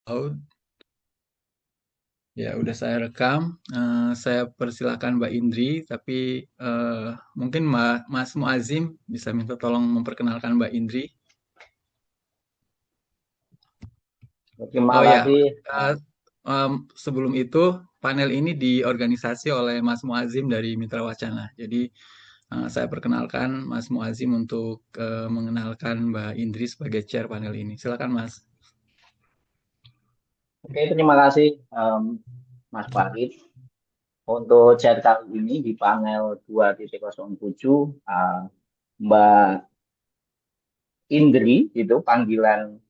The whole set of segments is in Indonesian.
Oh, ya udah saya rekam. Saya persilakan Mbak Indri, tapi mungkin Mas Muazim bisa minta tolong memperkenalkan Mbak Indri. Terima Oh ya, kasih. eh, sebelum itu panel ini diorganisasi oleh Mas Muazim dari Mitra Wacana. Jadi saya perkenalkan Mas Muazim untuk mengenalkan Mbak Indri sebagai chair panel ini. Silakan Mas. Oke, terima kasih Mas Farid. Untuk chat kali ini di panel 2.07, Mbak Indri itu panggilan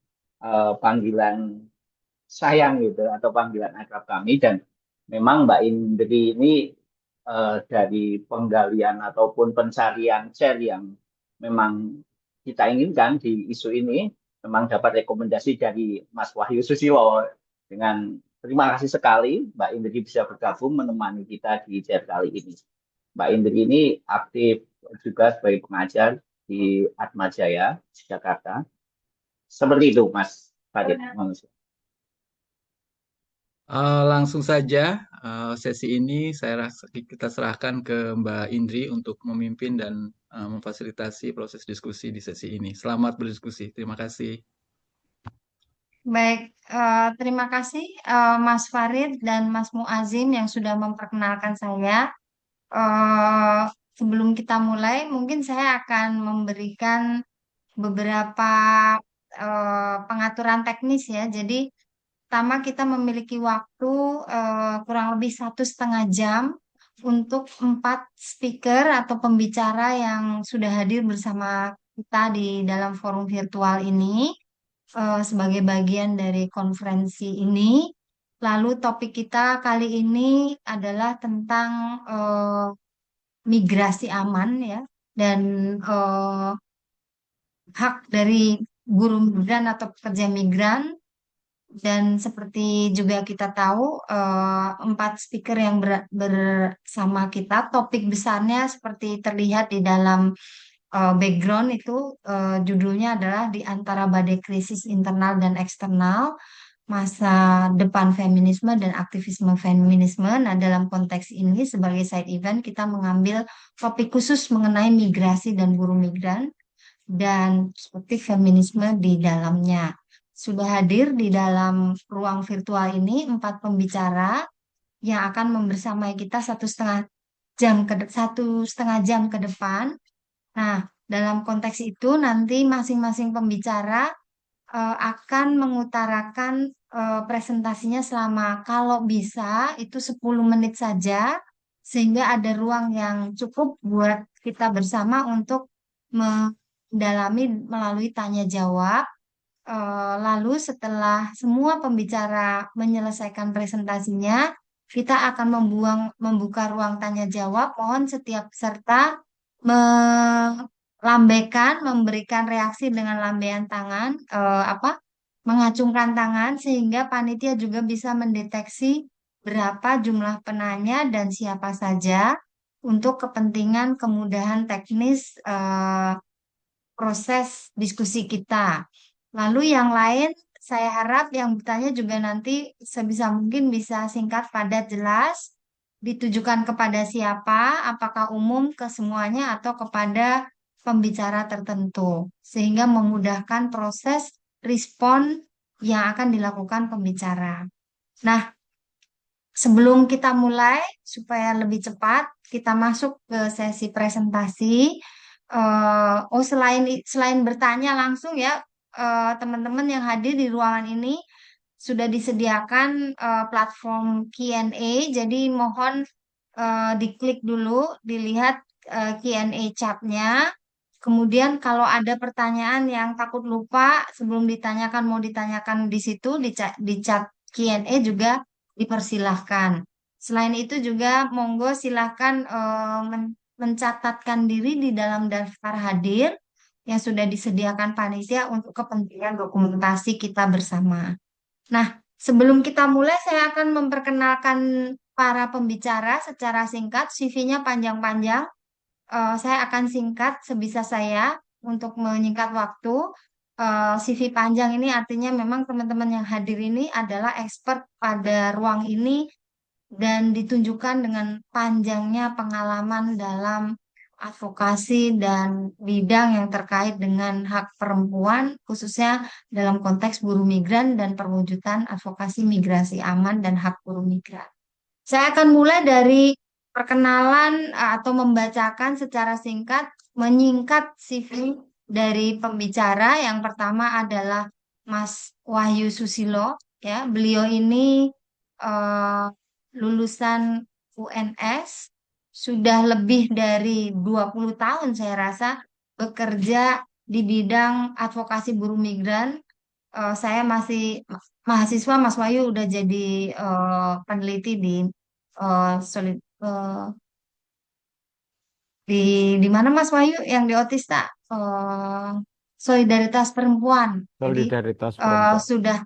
sayang gitu atau panggilan akrab kami, dan memang Mbak Indri ini dari penggalian ataupun pencarian share yang memang kita inginkan di isu ini, memang dapat rekomendasi dari Mas Wahyu Susilo. Dengan terima kasih sekali Mbak Indri bisa bergabung menemani kita di share kali ini. Mbak Indri ini aktif juga sebagai pengajar di Atmajaya Jakarta. Seperti itu Mas Farid. Langsung saja sesi ini kita serahkan ke Mbak Indri untuk memimpin dan memfasilitasi proses diskusi di sesi ini. Selamat berdiskusi. Terima kasih. Baik, terima kasih Mas Farid dan Mas Muazim yang sudah memperkenalkan saya. Eh, Sebelum kita mulai, mungkin saya akan memberikan beberapa pengaturan teknis ya. Jadi, pertama kita memiliki waktu kurang lebih 1,5 jam untuk 4 speaker atau pembicara yang sudah hadir bersama kita di dalam forum virtual ini sebagai bagian dari konferensi ini. Lalu topik kita kali ini adalah tentang migrasi aman ya dan eh, hak dari buruh migran atau pekerja migran. Dan seperti juga kita tahu, 4 speaker yang bersama kita, topik besarnya seperti terlihat di dalam background itu, judulnya adalah di antara badai krisis internal dan eksternal, masa depan feminisme dan aktivisme feminisme. Nah, dalam konteks ini sebagai side event kita mengambil topik khusus mengenai migrasi dan buruh migran dan perspektif feminisme di dalamnya. Sudah hadir di dalam ruang virtual ini 4 pembicara yang akan membersamai kita 1,5 jam ke depan. Nah, dalam konteks itu nanti masing-masing pembicara akan mengutarakan presentasinya selama kalau bisa itu 10 menit saja sehingga ada ruang yang cukup buat kita bersama untuk mendalami melalui tanya jawab. Lalu setelah semua pembicara menyelesaikan presentasinya, kita akan membuka ruang tanya jawab. Mohon setiap peserta memberikan reaksi dengan lambaian tangan, mengacungkan tangan sehingga panitia juga bisa mendeteksi berapa jumlah penanya dan siapa saja untuk kepentingan kemudahan teknis proses diskusi kita. Lalu yang lain, saya harap yang bertanya juga nanti sebisa mungkin bisa singkat, padat, jelas, ditujukan kepada siapa, apakah umum ke semuanya atau kepada pembicara tertentu, sehingga memudahkan proses respon yang akan dilakukan pembicara. Nah, sebelum kita mulai, supaya lebih cepat, kita masuk ke sesi presentasi. Selain bertanya langsung ya, teman-teman yang hadir di ruangan ini sudah disediakan platform Q&A. Jadi mohon diklik dulu, dilihat Q&A chatnya. Kemudian kalau ada pertanyaan yang takut lupa sebelum ditanyakan mau ditanyakan di situ di chat Q&A juga dipersilahkan. Selain itu juga monggo silahkan mencatatkan diri di dalam daftar hadir yang sudah disediakan panitia untuk kepentingan dokumentasi kita bersama. Nah, sebelum kita mulai saya akan memperkenalkan para pembicara secara singkat, CV-nya panjang-panjang. Saya akan singkat sebisa saya untuk menyingkat waktu. CV panjang ini artinya memang teman-teman yang hadir ini adalah expert pada ruang ini dan ditunjukkan dengan panjangnya pengalaman dalam advokasi dan bidang yang terkait dengan hak perempuan, khususnya dalam konteks buruh migran dan perwujudan advokasi migrasi aman dan hak buruh migran. Saya akan mulai dari perkenalan atau membacakan secara singkat, menyingkat CV dari pembicara. Yang pertama adalah Mas Wahyu Susilo. Ya, beliau ini eh, lulusan UNS, sudah lebih dari 20 tahun saya rasa bekerja di bidang advokasi buruh migran. Saya masih mahasiswa, Mas Wahyu udah jadi peneliti di eh, solid di di mana Mas Wahyu yang di Otista, eh, Solidaritas Perempuan. Jadi Solidaritas perempuan. sudah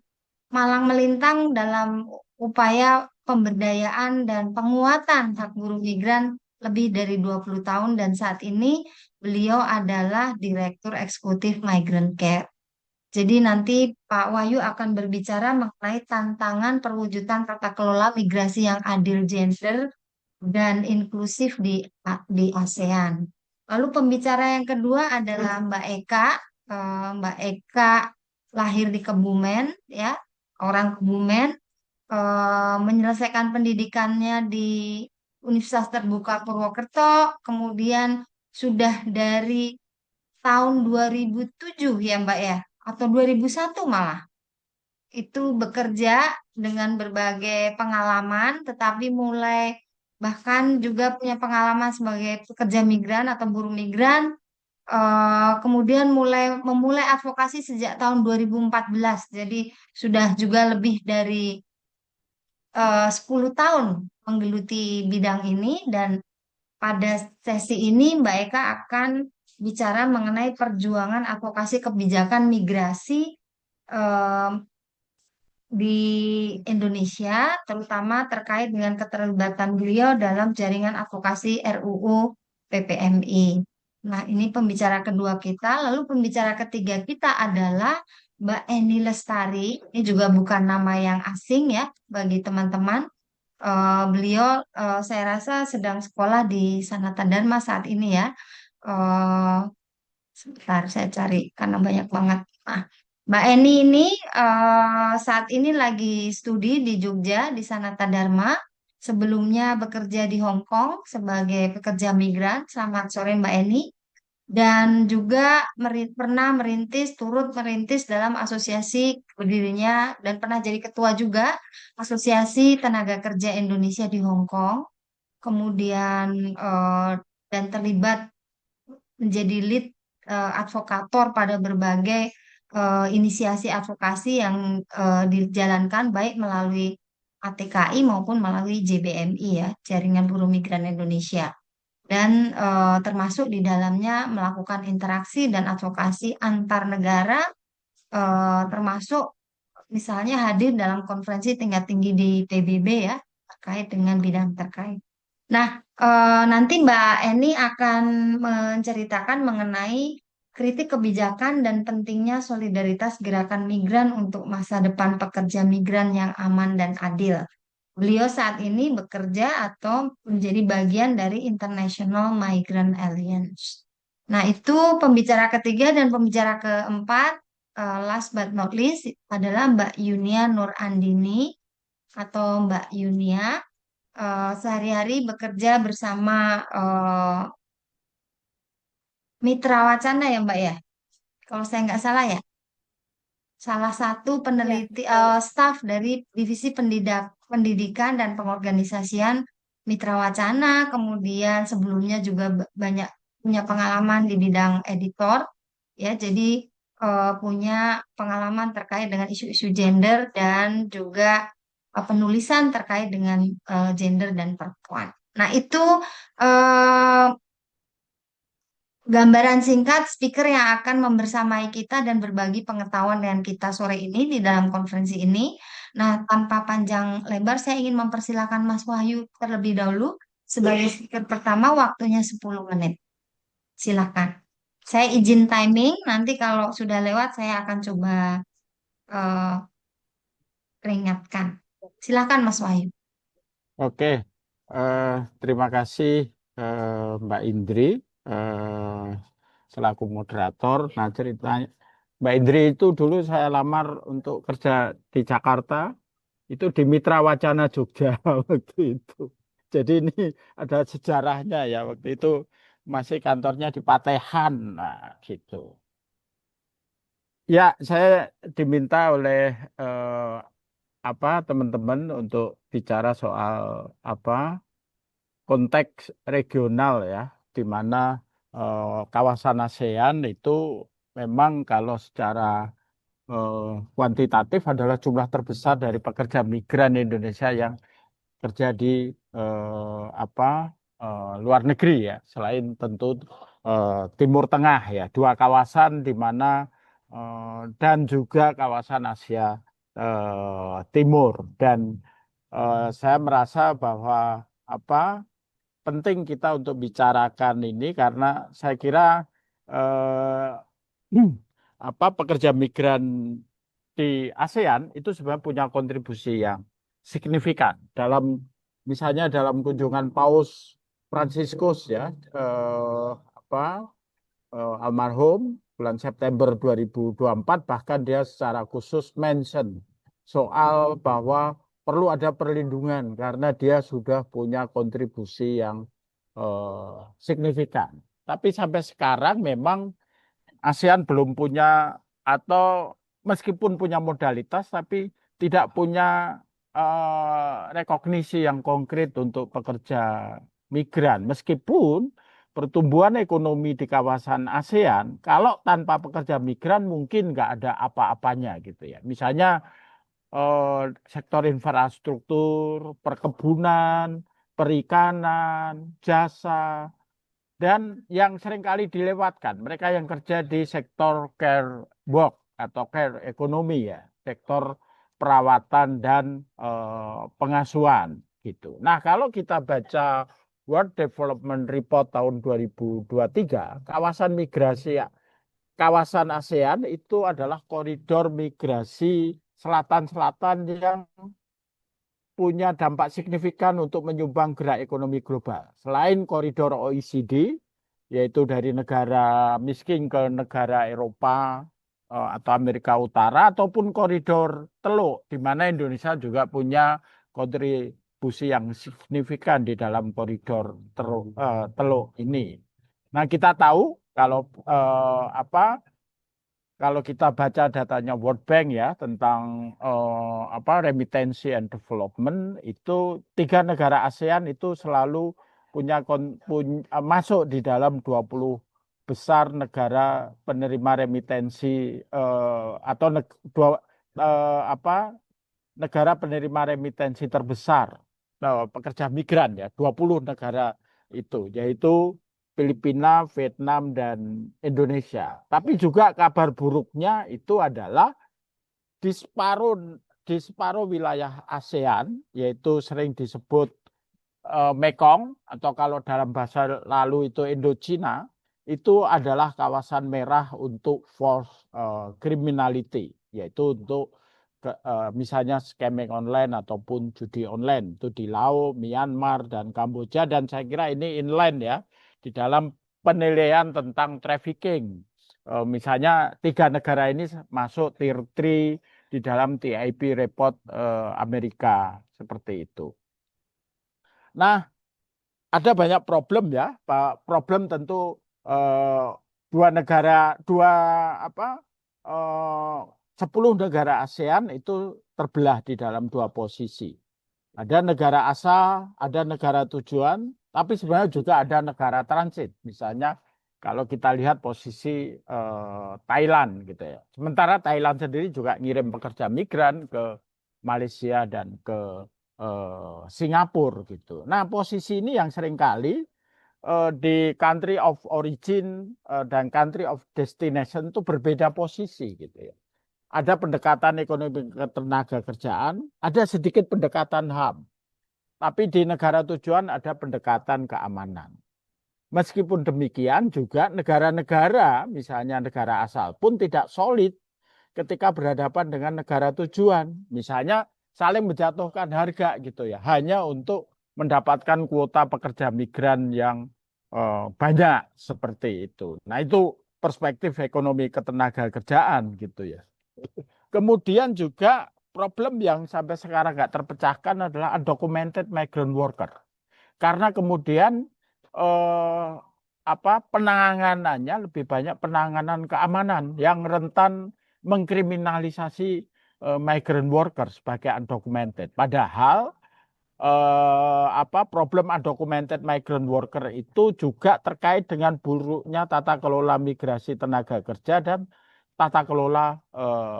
malang melintang dalam upaya pemberdayaan dan penguatan hak buruh migran lebih dari 20 tahun, dan saat ini beliau adalah Direktur Eksekutif Migrant Care. Jadi nanti Pak Wahyu akan berbicara mengenai tantangan perwujudan tata kelola migrasi yang adil gender dan inklusif di ASEAN. Lalu pembicara yang kedua adalah Mbak Eka. Mbak Eka lahir di Kebumen, ya, orang Kebumen, menyelesaikan pendidikannya di Universitas Terbuka Purwokerto, kemudian sudah dari tahun 2007 ya Mbak ya, atau 2001 malah, itu bekerja dengan berbagai pengalaman, tetapi mulai bahkan juga punya pengalaman sebagai pekerja migran atau buruh migran, kemudian memulai advokasi sejak tahun 2014. Jadi sudah juga lebih dari 10 tahun menggeluti bidang ini, dan pada sesi ini Mbak Eka akan bicara mengenai perjuangan advokasi kebijakan migrasi eh, di Indonesia, terutama terkait dengan keterlibatan beliau dalam jaringan advokasi RUU PPMI. Nah, ini pembicara kedua kita. Lalu pembicara ketiga kita adalah Mbak Eni Lestari. Ini juga bukan nama yang asing ya bagi teman-teman. Beliau saya rasa sedang sekolah di Sanata Dharma saat ini ya. Eh, Sebentar saya cari karena banyak banget. Nah, Mbak Eni ini saat ini lagi studi di Jogja di Sanata Dharma. Sebelumnya bekerja di Hong Kong sebagai pekerja migran. Selamat sore Mbak Eni. Dan juga pernah turut merintis dalam asosiasi berdirinya dan pernah jadi ketua juga Asosiasi Tenaga Kerja Indonesia di Hong Kong. Kemudian dan terlibat menjadi lead advokator pada berbagai inisiasi advokasi yang dijalankan baik melalui ATKI maupun melalui JBMI ya, Jaringan Buruh Migran Indonesia. Dan termasuk di dalamnya melakukan interaksi dan advokasi antar negara, termasuk misalnya hadir dalam konferensi tingkat tinggi di PBB ya, terkait dengan bidang terkait. Nah, nanti Mbak Eni akan menceritakan mengenai kritik kebijakan dan pentingnya solidaritas gerakan migran untuk masa depan pekerja migran yang aman dan adil. Beliau saat ini bekerja atau menjadi bagian dari International Migrant Alliance. Nah, itu pembicara ketiga, dan pembicara keempat, last but not least, adalah Mbak Yunia Nur Andini atau Mbak Yunia. Sehari-hari bekerja bersama Mitra Wacana ya Mbak ya, kalau saya nggak salah ya, salah satu Iya, peneliti betul. staf dari Divisi Pendidikan dan Pengorganisasian Mitra Wacana. Kemudian sebelumnya juga banyak punya pengalaman di bidang editor ya, jadi punya pengalaman terkait dengan isu-isu gender dan juga penulisan terkait dengan gender dan perempuan. Nah, itu eh, gambaran singkat speaker yang akan membersamai kita dan berbagi pengetahuan dengan kita sore ini di dalam konferensi ini. Nah, tanpa panjang lebar, saya ingin mempersilahkan Mas Wahyu terlebih dahulu sebagai speaker pertama, waktunya 10 menit. Silakan. Saya izin timing, nanti kalau sudah lewat saya akan coba eh, peringatkan. Silakan Mas Wahyu. Oke, eh, terima kasih Mbak Indri eh, selaku moderator. Nah, ceritanya Mbak Indri itu dulu saya lamar untuk kerja di Jakarta, itu di Mitra Wacana Jogja waktu itu. Jadi ini ada sejarahnya ya, waktu itu masih kantornya di Patehan, nah gitu. Ya, saya diminta oleh teman-teman untuk bicara soal apa konteks regional ya, di mana kawasan ASEAN itu memang kalau secara eh, kuantitatif adalah jumlah terbesar dari pekerja migran Indonesia yang kerja di eh, apa luar negeri ya, selain tentu Timur Tengah ya, dua kawasan di mana dan juga kawasan Asia Timur dan saya merasa bahwa apa penting kita untuk bicarakan ini karena saya kira pekerja migran di ASEAN itu sebenarnya punya kontribusi yang signifikan dalam misalnya dalam kunjungan Paus Fransiskus ya apa almarhum bulan September 2024 bahkan dia secara khusus mention soal bahwa perlu ada perlindungan karena dia sudah punya kontribusi yang signifikan. Tapi sampai sekarang memang ASEAN belum punya atau meskipun punya modalitas tapi tidak punya rekognisi yang konkret untuk pekerja migran. Meskipun pertumbuhan ekonomi di kawasan ASEAN, kalau tanpa pekerja migran mungkin nggak ada apa-apanya gitu ya. Misalnya sektor infrastruktur, perkebunan, perikanan, jasa, dan yang seringkali dilewatkan, mereka yang kerja di sektor care work atau care ekonomi ya, sektor perawatan dan pengasuhan gitu. Nah, kalau kita baca World Development Report tahun 2023, kawasan migrasi kawasan ASEAN itu adalah koridor migrasi selatan-selatan yang punya dampak signifikan untuk menyumbang gerak ekonomi global. Selain koridor OECD, yaitu dari negara miskin ke negara Eropa atau Amerika Utara, ataupun koridor Teluk, di mana Indonesia juga punya kontribusi yang signifikan di dalam koridor Teluk ini. Nah, kita tahu kalau kalau kita baca datanya World Bank ya tentang remittance and development itu 3 negara ASEAN itu selalu masuk di dalam 20 besar negara penerima remitensi atau negara penerima remitensi terbesar pekerja migran ya 20 negara itu yaitu Filipina, Vietnam, dan Indonesia. Tapi juga kabar buruknya itu adalah di separuh wilayah ASEAN, yaitu sering disebut Mekong, atau kalau dalam bahasa lalu itu Indochina, itu adalah kawasan merah untuk force criminality, yaitu untuk misalnya scamming online ataupun judi online, itu di Laos, Myanmar, dan Kamboja, dan saya kira ini inland ya, di dalam penilaian tentang trafficking. Misalnya 3 negara ini masuk tier 3 di dalam TIP report Amerika seperti itu. Nah, ada banyak problem ya, Pak. Problem tentu dua negara, 10 negara ASEAN itu terbelah di dalam 2 posisi. Ada negara asal, ada negara tujuan, tapi sebenarnya juga ada negara transit. Misalnya kalau kita lihat posisi Thailand gitu ya. Sementara Thailand sendiri juga ngirim pekerja migran ke Malaysia dan ke Singapura gitu. Nah, posisi ini yang seringkali di country of origin dan country of destination itu berbeda posisi gitu ya. Ada pendekatan ekonomi tenaga kerjaan, ada sedikit pendekatan HAM. Tapi di negara tujuan ada pendekatan keamanan. Meskipun demikian juga negara-negara, misalnya negara asal pun tidak solid ketika berhadapan dengan negara tujuan. Misalnya saling menjatuhkan harga gitu ya, hanya untuk mendapatkan kuota pekerja migran yang banyak seperti itu. Nah, itu perspektif ekonomi ketenagakerjaan gitu ya. Kemudian juga problem yang sampai sekarang nggak terpecahkan adalah undocumented migrant worker. Karena kemudian eh, penanganannya lebih banyak penanganan keamanan yang rentan mengkriminalisasi migrant worker sebagai undocumented. Padahal problem undocumented migrant worker itu juga terkait dengan buruknya tata kelola migrasi tenaga kerja dan tata kelola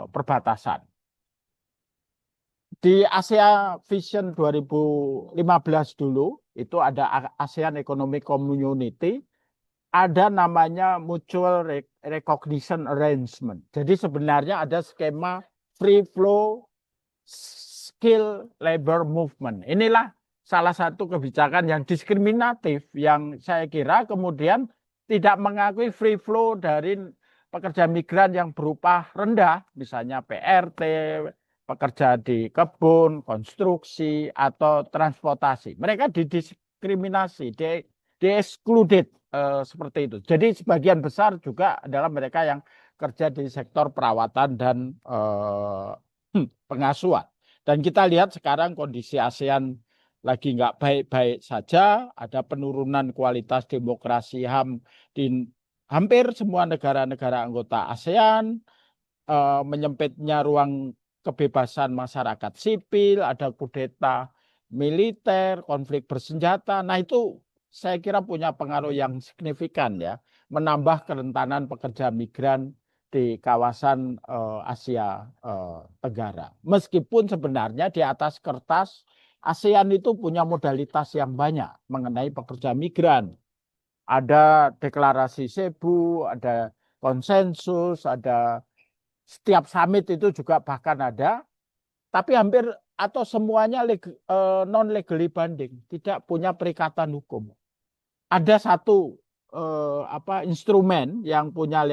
perbatasan. Di Asia Vision 2015 dulu, itu ada ASEAN Economic Community, ada namanya Mutual Recognition Arrangement. Jadi sebenarnya ada skema Free Flow Skill Labor Movement. Inilah salah satu kebijakan yang diskriminatif, yang saya kira kemudian tidak mengakui free flow dari pekerja migran yang berupa rendah, misalnya PRT, pekerja di kebun, konstruksi, atau transportasi. Mereka didiskriminasi, di-excluded seperti itu. Jadi sebagian besar juga adalah mereka yang kerja di sektor perawatan dan pengasuhan. Dan kita lihat sekarang kondisi ASEAN lagi nggak baik-baik saja, ada penurunan kualitas demokrasi HAM di hampir semua negara-negara anggota ASEAN, menyempitnya ruang kebebasan masyarakat sipil, ada kudeta militer, konflik bersenjata. Nah, itu saya kira punya pengaruh yang signifikan ya, menambah kerentanan pekerja migran di kawasan Asia Tenggara. Meskipun sebenarnya di atas kertas ASEAN itu punya modalitas yang banyak mengenai pekerja migran. Ada deklarasi Cebu, ada konsensus, ada setiap summit itu juga bahkan ada, tapi hampir atau semuanya non legally binding, tidak punya perikatan hukum. Ada satu instrumen yang punya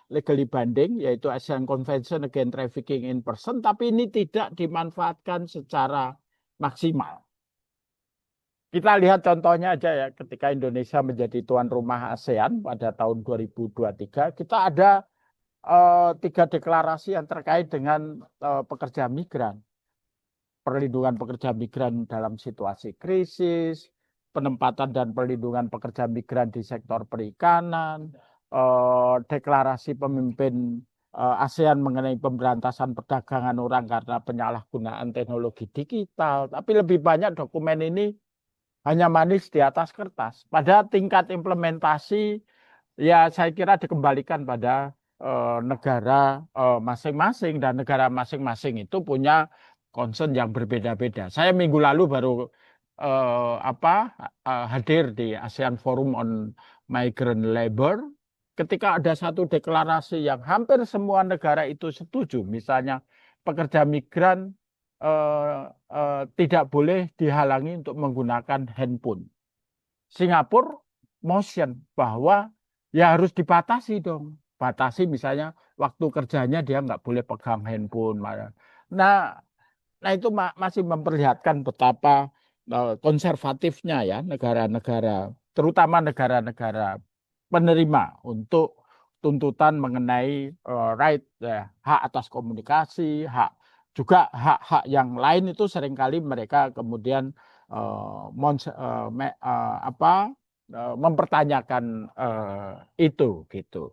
legally binding, yaitu ASEAN Convention Against Trafficking in Person, tapi ini tidak dimanfaatkan secara maksimal. Kita lihat contohnya aja ya, ketika Indonesia menjadi tuan rumah ASEAN pada tahun 2023, kita ada 3 deklarasi yang terkait dengan pekerja migran. Perlindungan pekerja migran dalam situasi krisis, penempatan dan perlindungan pekerja migran di sektor perikanan, deklarasi pemimpin ASEAN mengenai pemberantasan perdagangan orang karena penyalahgunaan teknologi digital. Tapi lebih banyak dokumen ini hanya manis di atas kertas. Pada tingkat implementasi, ya saya kira dikembalikan pada negara masing-masing, dan negara masing-masing itu punya concern yang berbeda-beda. Saya minggu lalu baru hadir di ASEAN Forum on Migrant Labor. Ketika ada satu deklarasi yang hampir semua negara itu setuju, misalnya pekerja migran tidak boleh dihalangi untuk menggunakan handphone. Singapura motion bahwa ya harus dibatasi dong. Batasi misalnya waktu kerjanya dia nggak boleh pegang handphone. Nah itu masih memperlihatkan betapa konservatifnya ya negara-negara, terutama negara-negara penerima untuk tuntutan mengenai hak atas komunikasi, juga hak-hak yang lain itu seringkali mereka kemudian mempertanyakan itu gitu.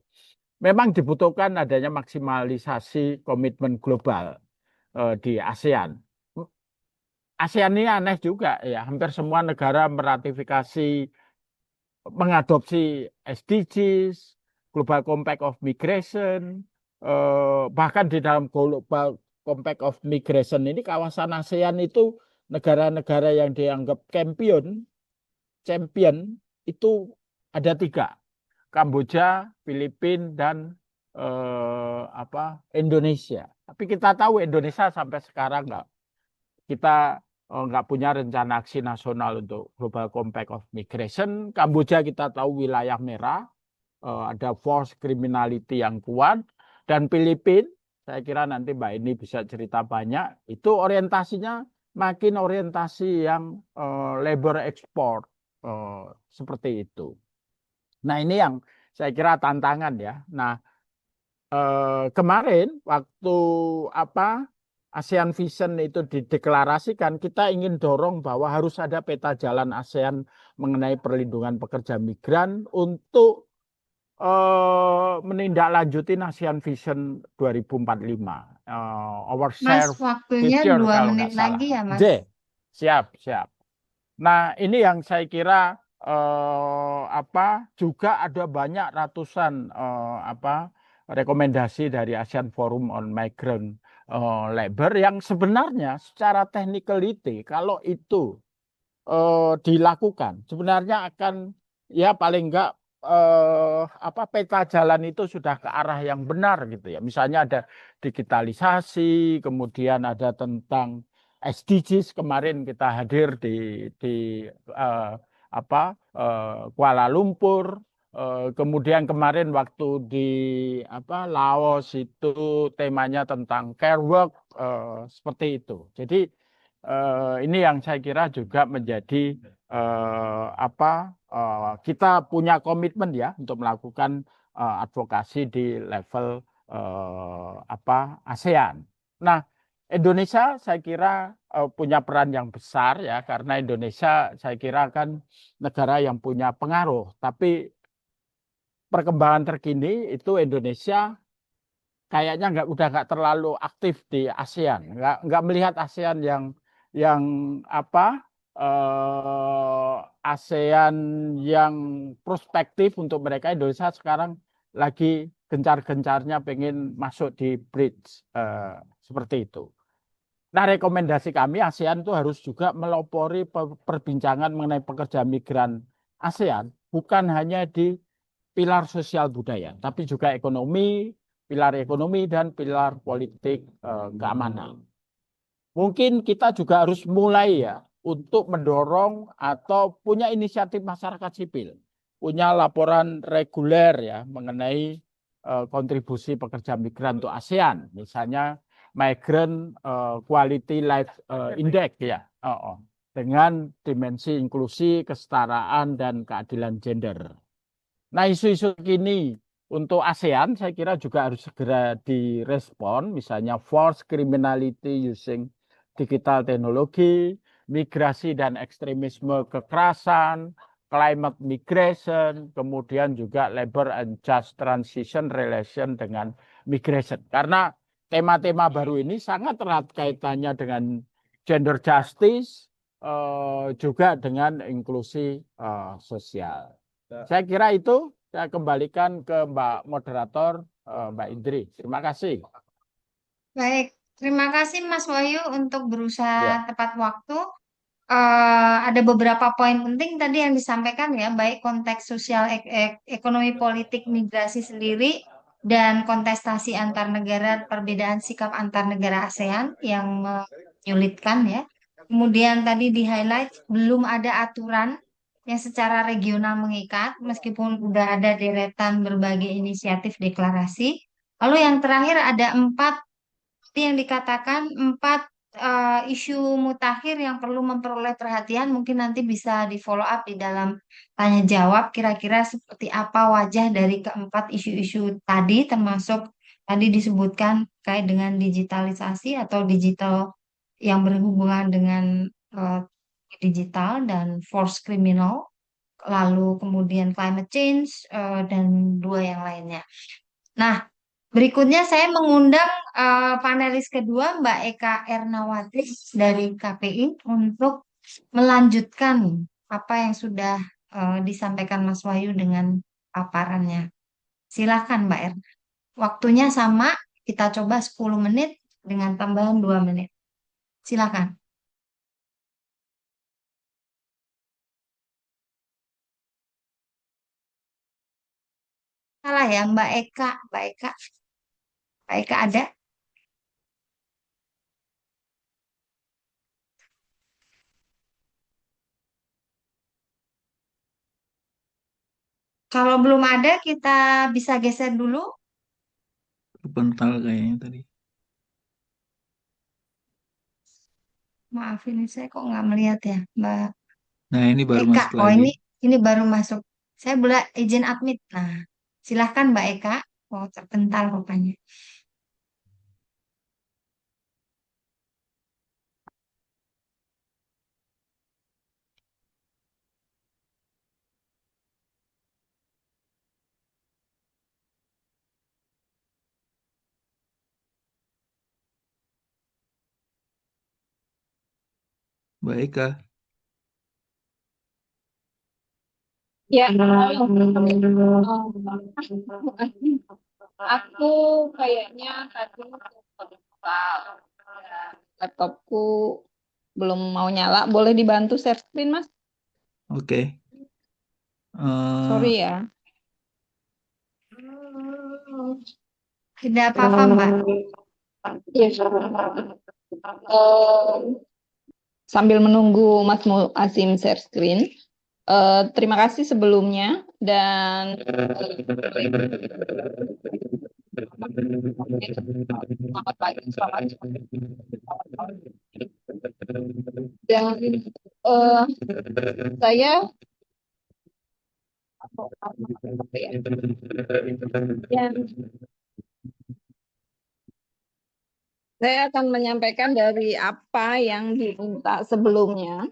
Memang dibutuhkan adanya maksimalisasi komitmen global di ASEAN. ASEAN ini aneh juga ya, hampir semua negara meratifikasi, mengadopsi SDGs, Global Compact of Migration, bahkan di dalam Global Compact of Migration ini kawasan ASEAN itu negara-negara yang dianggap champion itu ada 3, Kamboja, Filipina, dan Indonesia. Tapi kita tahu Indonesia sampai sekarang nggak, kita nggak punya rencana aksi nasional untuk Global Compact of Migration. Kamboja kita tahu wilayah merah, ada force criminality yang kuat, dan Filipina, saya kira nanti Mbak ini bisa cerita banyak, itu orientasinya makin orientasi yang labor export, seperti itu. Nah ini yang saya kira tantangan ya. Nah kemarin waktu ASEAN Vision itu dideklarasikan, kita ingin dorong bahwa harus ada peta jalan ASEAN mengenai perlindungan pekerja migran untuk menindaklanjuti ASEAN Vision 2045. Our Mas, Shared waktunya Future 2 kalau menit nggak salah. lagi ya, Mas. J, siap, siap. Nah, ini yang saya kira juga ada banyak ratusan rekomendasi dari ASEAN Forum on Migrant Labor yang sebenarnya secara technicality kalau itu dilakukan sebenarnya akan ya paling enggak peta jalan itu sudah ke arah yang benar gitu ya. Misalnya ada digitalisasi, kemudian ada tentang SDGs, kemarin kita hadir di Kuala Lumpur, kemudian kemarin waktu di Laos itu temanya tentang care work, seperti itu. Jadi ini yang saya kira juga menjadi kita punya komitmen ya untuk melakukan advokasi di level ASEAN. Nah, Indonesia saya kira punya peran yang besar ya, karena Indonesia saya kira kan negara yang punya pengaruh. Tapi perkembangan terkini itu Indonesia kayaknya udah nggak terlalu aktif di ASEAN, nggak melihat ASEAN yang ASEAN yang prospektif untuk mereka. Indonesia sekarang lagi gencar-gencarnya pengen masuk di BRICS, seperti itu. Nah, rekomendasi kami ASEAN itu harus juga melopori perbincangan mengenai pekerja migran ASEAN, bukan hanya di pilar sosial budaya, tapi juga pilar ekonomi dan pilar politik keamanan. Mungkin kita juga harus mulai ya untuk mendorong atau punya inisiatif masyarakat sipil, punya laporan reguler ya mengenai kontribusi pekerja migran untuk ASEAN, misalnya Migrant Quality Life Index ya, dengan dimensi inklusi, kesetaraan dan keadilan gender. Nah, isu-isu kini untuk ASEAN saya kira juga harus segera direspon, misalnya force criminality using digital teknologi, migrasi dan ekstremisme kekerasan, climate migration, kemudian juga labor and just transition relation dengan migration. Karena tema-tema baru ini sangat erat kaitannya dengan gender justice, juga dengan inklusi sosial. Saya kira itu saya kembalikan ke Mbak Moderator, Mbak Indri. Terima kasih. Baik, terima kasih Mas Wahyu untuk berusaha Ya. tepat waktu. Ada beberapa poin penting tadi yang disampaikan ya, baik konteks sosial, ekonomi, politik, migrasi sendiri, dan kontestasi antar negara, perbedaan sikap antar negara ASEAN yang menyulitkan ya. Kemudian tadi di-highlight belum ada aturan yang secara regional mengikat, meskipun sudah ada deretan berbagai inisiatif deklarasi. Lalu yang terakhir ada 4 seperti yang dikatakan 4 isu mutakhir yang perlu memperoleh perhatian, mungkin nanti bisa di follow up di dalam tanya jawab kira-kira seperti apa wajah dari keempat isu-isu tadi, termasuk tadi disebutkan terkait dengan digitalisasi atau digital yang berhubungan dengan eh, digital dan force criminal, lalu kemudian climate change, dan 2 yang lainnya. Nah, berikutnya saya mengundang panelis kedua Mbak Eka Ernawati dari KPI untuk melanjutkan apa yang sudah disampaikan Mas Wahyu dengan paparannya. Silakan Mbak Erna. Waktunya sama, kita coba 10 menit dengan tambahan 2 menit. Silakan. Salah ya Mbak Eka, Mbak Eka. Mbak Eka ada? Kalau belum ada, kita bisa geser dulu. Kepental kayaknya tadi. Maaf, ini saya kok nggak melihat ya, Mbak Nah, ini baru Eka. masuk Oh, lagi. ini baru masuk. Saya boleh izin admit. Nah, silahkan Mbak Eka. Oh, terpental rupanya. Baik, Kak. Ya, aku kayaknya tadi lupa laptopku belum mau nyala. Boleh dibantu share screen, Mas? Oke. Eh, Sorry ya. Tidak apa-apa, Mbak. Iya. Eh, sambil menunggu Mas Azim share screen, terima kasih sebelumnya dan selamat pagi, selamat dan saya dan saya akan menyampaikan dari apa yang diminta sebelumnya.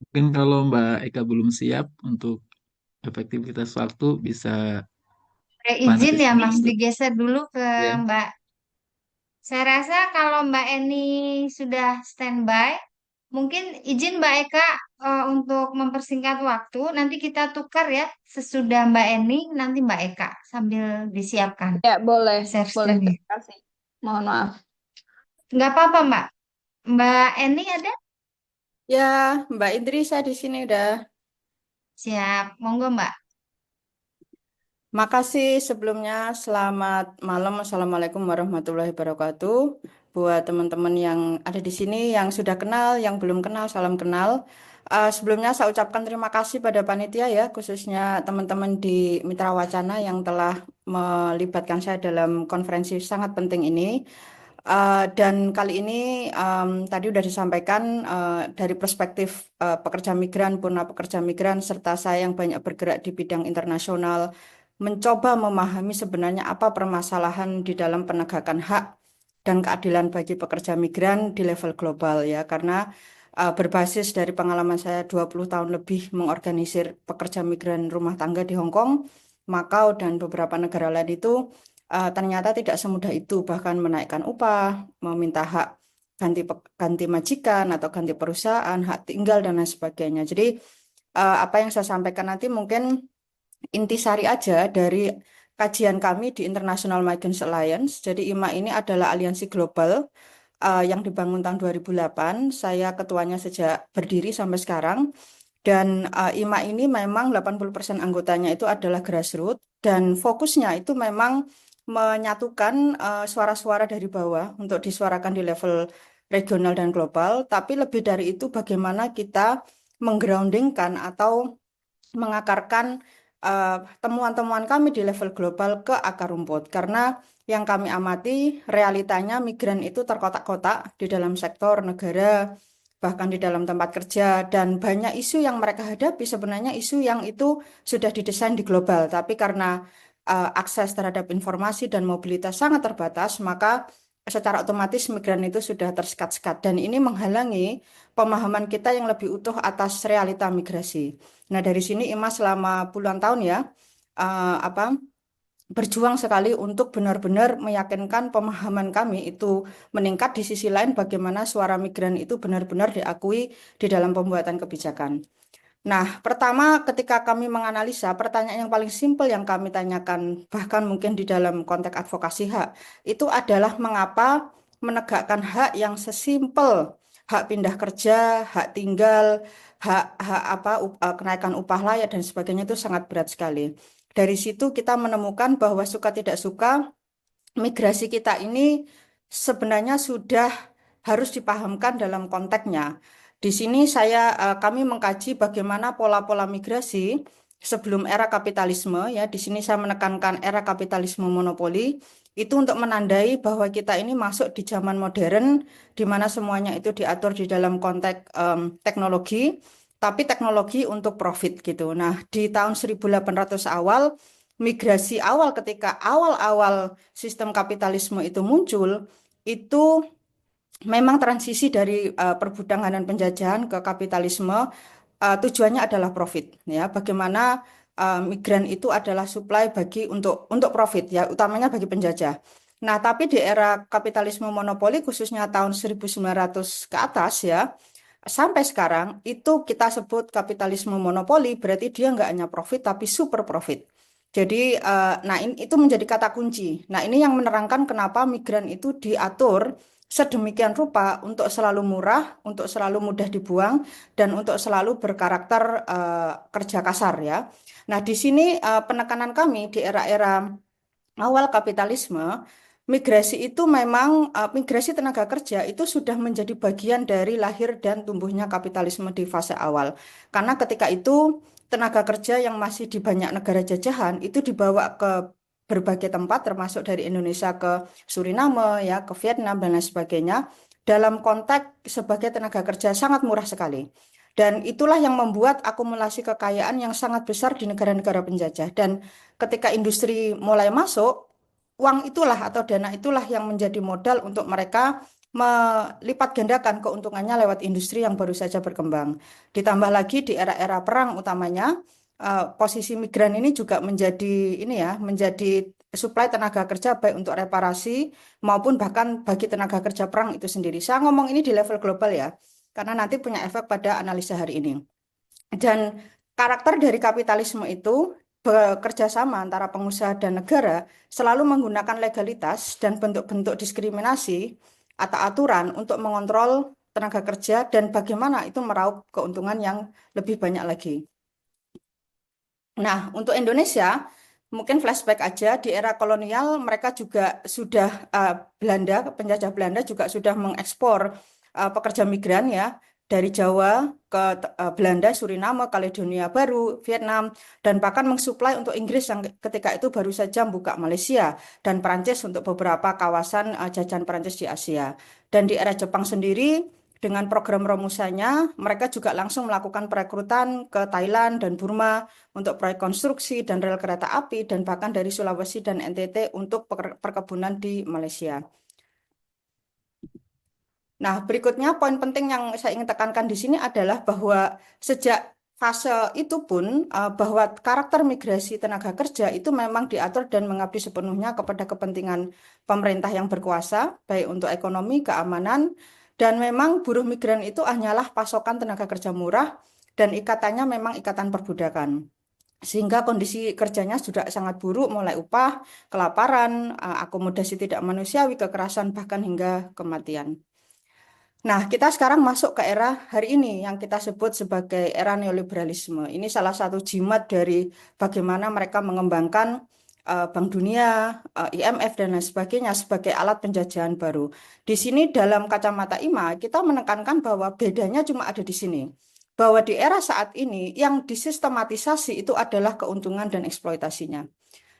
Mungkin kalau Mbak Eka belum siap untuk efektivitas waktu, bisa Izin panel ya, ini Mas, untuk digeser dulu ke ya. Mbak. Saya rasa kalau Mbak Eni sudah standby, mungkin izin Mbak Eka untuk mempersingkat waktu. Nanti kita tukar ya, sesudah Mbak Eni, nanti Mbak Eka sambil disiapkan Ya, boleh, share boleh. screen-nya. Terima kasih. Mohon maaf. Nggak apa-apa, Mbak. Mbak Eni ada? Ya, Mbak Indri, saya di sini udah. Siap, monggo Mbak. Makasih sebelumnya. Selamat malam. Assalamualaikum warahmatullahi wabarakatuh. Buat teman-teman yang ada di sini, yang sudah kenal, yang belum kenal, salam kenal. Sebelumnya saya ucapkan terima kasih pada panitia ya, khususnya teman-teman di Mitra Wacana yang telah melibatkan saya dalam konferensi sangat penting ini. Dan kali ini tadi sudah disampaikan dari perspektif pekerja migran, purna pekerja migran, serta saya yang banyak bergerak di bidang internasional, mencoba memahami sebenarnya apa permasalahan di dalam penegakan hak dan keadilan bagi pekerja migran di level global ya. Karena berbasis dari pengalaman saya 20 tahun lebih mengorganisir pekerja migran rumah tangga di Hong Kong, Makau, dan beberapa negara lain itu ternyata tidak semudah itu, bahkan menaikkan upah, meminta hak ganti majikan atau ganti perusahaan, hak tinggal dan lain sebagainya. Jadi apa yang saya sampaikan nanti mungkin intisari aja dari kajian kami di International Migrants Alliance. Jadi IMA ini adalah aliansi global yang dibangun tahun 2008. Saya ketuanya sejak berdiri sampai sekarang. Dan IMA ini memang 80% anggotanya itu adalah grassroots dan fokusnya itu memang menyatukan suara-suara dari bawah untuk disuarakan di level regional dan global. Tapi lebih dari itu bagaimana kita menggroundingkan atau mengakarkan temuan-temuan kami di level global ke akar rumput. Karena yang kami amati realitanya migran itu terkotak-kotak di dalam sektor negara, bahkan di dalam tempat kerja, dan banyak isu yang mereka hadapi sebenarnya isu yang itu sudah didesain di global, tapi karena akses terhadap informasi dan mobilitas sangat terbatas, maka secara otomatis migran itu sudah tersekat-sekat, dan ini menghalangi pemahaman kita yang lebih utuh atas realita migrasi. Nah, dari sini IMA selama puluhan tahun ya, apa berjuang sekali untuk benar-benar meyakinkan pemahaman kami itu meningkat. Di sisi lain bagaimana suara migran itu benar-benar diakui di dalam pembuatan kebijakan. Nah, pertama ketika kami menganalisa, pertanyaan yang paling simpel yang kami tanyakan, bahkan mungkin di dalam konteks advokasi hak, itu adalah mengapa menegakkan hak yang sesimpel hak pindah kerja, hak tinggal, hak apa kenaikan upah layak dan sebagainya itu sangat berat sekali. Dari situ kita menemukan bahwa suka tidak suka migrasi kita ini sebenarnya sudah harus dipahamkan dalam konteksnya. Di sini kami mengkaji bagaimana pola-pola migrasi sebelum era kapitalisme ya. Di sini saya menekankan era kapitalisme monopoli itu untuk menandai bahwa kita ini masuk di zaman modern di mana semuanya itu diatur di dalam konteks teknologi, tapi teknologi untuk profit gitu. Nah, di tahun 1800 awal migrasi awal ketika awal-awal sistem kapitalisme itu muncul, itu memang transisi dari perbudakan dan penjajahan ke kapitalisme tujuannya adalah profit ya. Bagaimana migran itu adalah supply untuk profit ya, utamanya bagi penjajah. Nah, tapi di era kapitalisme monopoli khususnya tahun 1900 ke atas ya, sampai sekarang itu kita sebut kapitalisme monopoli, berarti dia nggak hanya profit tapi super profit. Jadi, nah itu menjadi kata kunci. Nah, ini yang menerangkan kenapa migran itu diatur sedemikian rupa untuk selalu murah, untuk selalu mudah dibuang, dan untuk selalu berkarakter kerja kasar ya. Nah, di sini penekanan kami di era-era awal kapitalisme, migrasi itu memang migrasi tenaga kerja itu sudah menjadi bagian dari lahir dan tumbuhnya kapitalisme di fase awal. Karena ketika itu tenaga kerja yang masih di banyak negara jajahan itu dibawa ke berbagai tempat termasuk dari Indonesia ke Suriname ya, ke Vietnam dan lain sebagainya dalam konteks sebagai tenaga kerja sangat murah sekali. Dan itulah yang membuat akumulasi kekayaan yang sangat besar di negara-negara penjajah. Dan ketika industri mulai masuk, uang itulah atau dana itulah yang menjadi modal untuk mereka melipat gandakan keuntungannya lewat industri yang baru saja berkembang. Ditambah lagi di era-era perang utamanya, posisi migran ini juga menjadi suplai tenaga kerja baik untuk reparasi maupun bahkan bagi tenaga kerja perang itu sendiri. Saya ngomong ini di level global ya, karena nanti punya efek pada analisa hari ini. Dan karakter dari kapitalisme itu bekerja sama antara pengusaha dan negara selalu menggunakan legalitas dan bentuk-bentuk diskriminasi atau aturan untuk mengontrol tenaga kerja dan bagaimana itu meraup keuntungan yang lebih banyak lagi. Nah, untuk Indonesia, mungkin flashback aja di era kolonial mereka juga sudah penjajah Belanda juga sudah mengekspor pekerja migran ya dari Jawa ke Belanda, Suriname, Kaledonia Baru, Vietnam, dan bahkan mensuplai untuk Inggris yang ketika itu baru saja membuka Malaysia dan Perancis untuk beberapa kawasan jajahan Perancis di Asia. Dan di era Jepang sendiri dengan program Romusanya, mereka juga langsung melakukan perekrutan ke Thailand dan Burma untuk proyek konstruksi dan rel kereta api, dan bahkan dari Sulawesi dan NTT untuk perkebunan di Malaysia. Nah, berikutnya poin penting yang saya ingin tekankan di sini adalah bahwa sejak fase itu pun bahwa karakter migrasi tenaga kerja itu memang diatur dan mengabdi sepenuhnya kepada kepentingan pemerintah yang berkuasa, baik untuk ekonomi, keamanan, dan memang buruh migran itu hanyalah pasokan tenaga kerja murah dan ikatannya memang ikatan perbudakan. Sehingga kondisi kerjanya sudah sangat buruk, mulai upah, kelaparan, akomodasi tidak manusiawi, kekerasan, bahkan hingga kematian. Nah, kita sekarang masuk ke era hari ini yang kita sebut sebagai era neoliberalisme. Ini salah satu jimat dari bagaimana mereka mengembangkan Bank Dunia, IMF, dan lain sebagainya sebagai alat penjajahan baru. Di sini dalam kacamata IMA, kita menekankan bahwa bedanya cuma ada di sini. Bahwa di era saat ini yang disistematisasi itu adalah keuntungan dan eksploitasinya.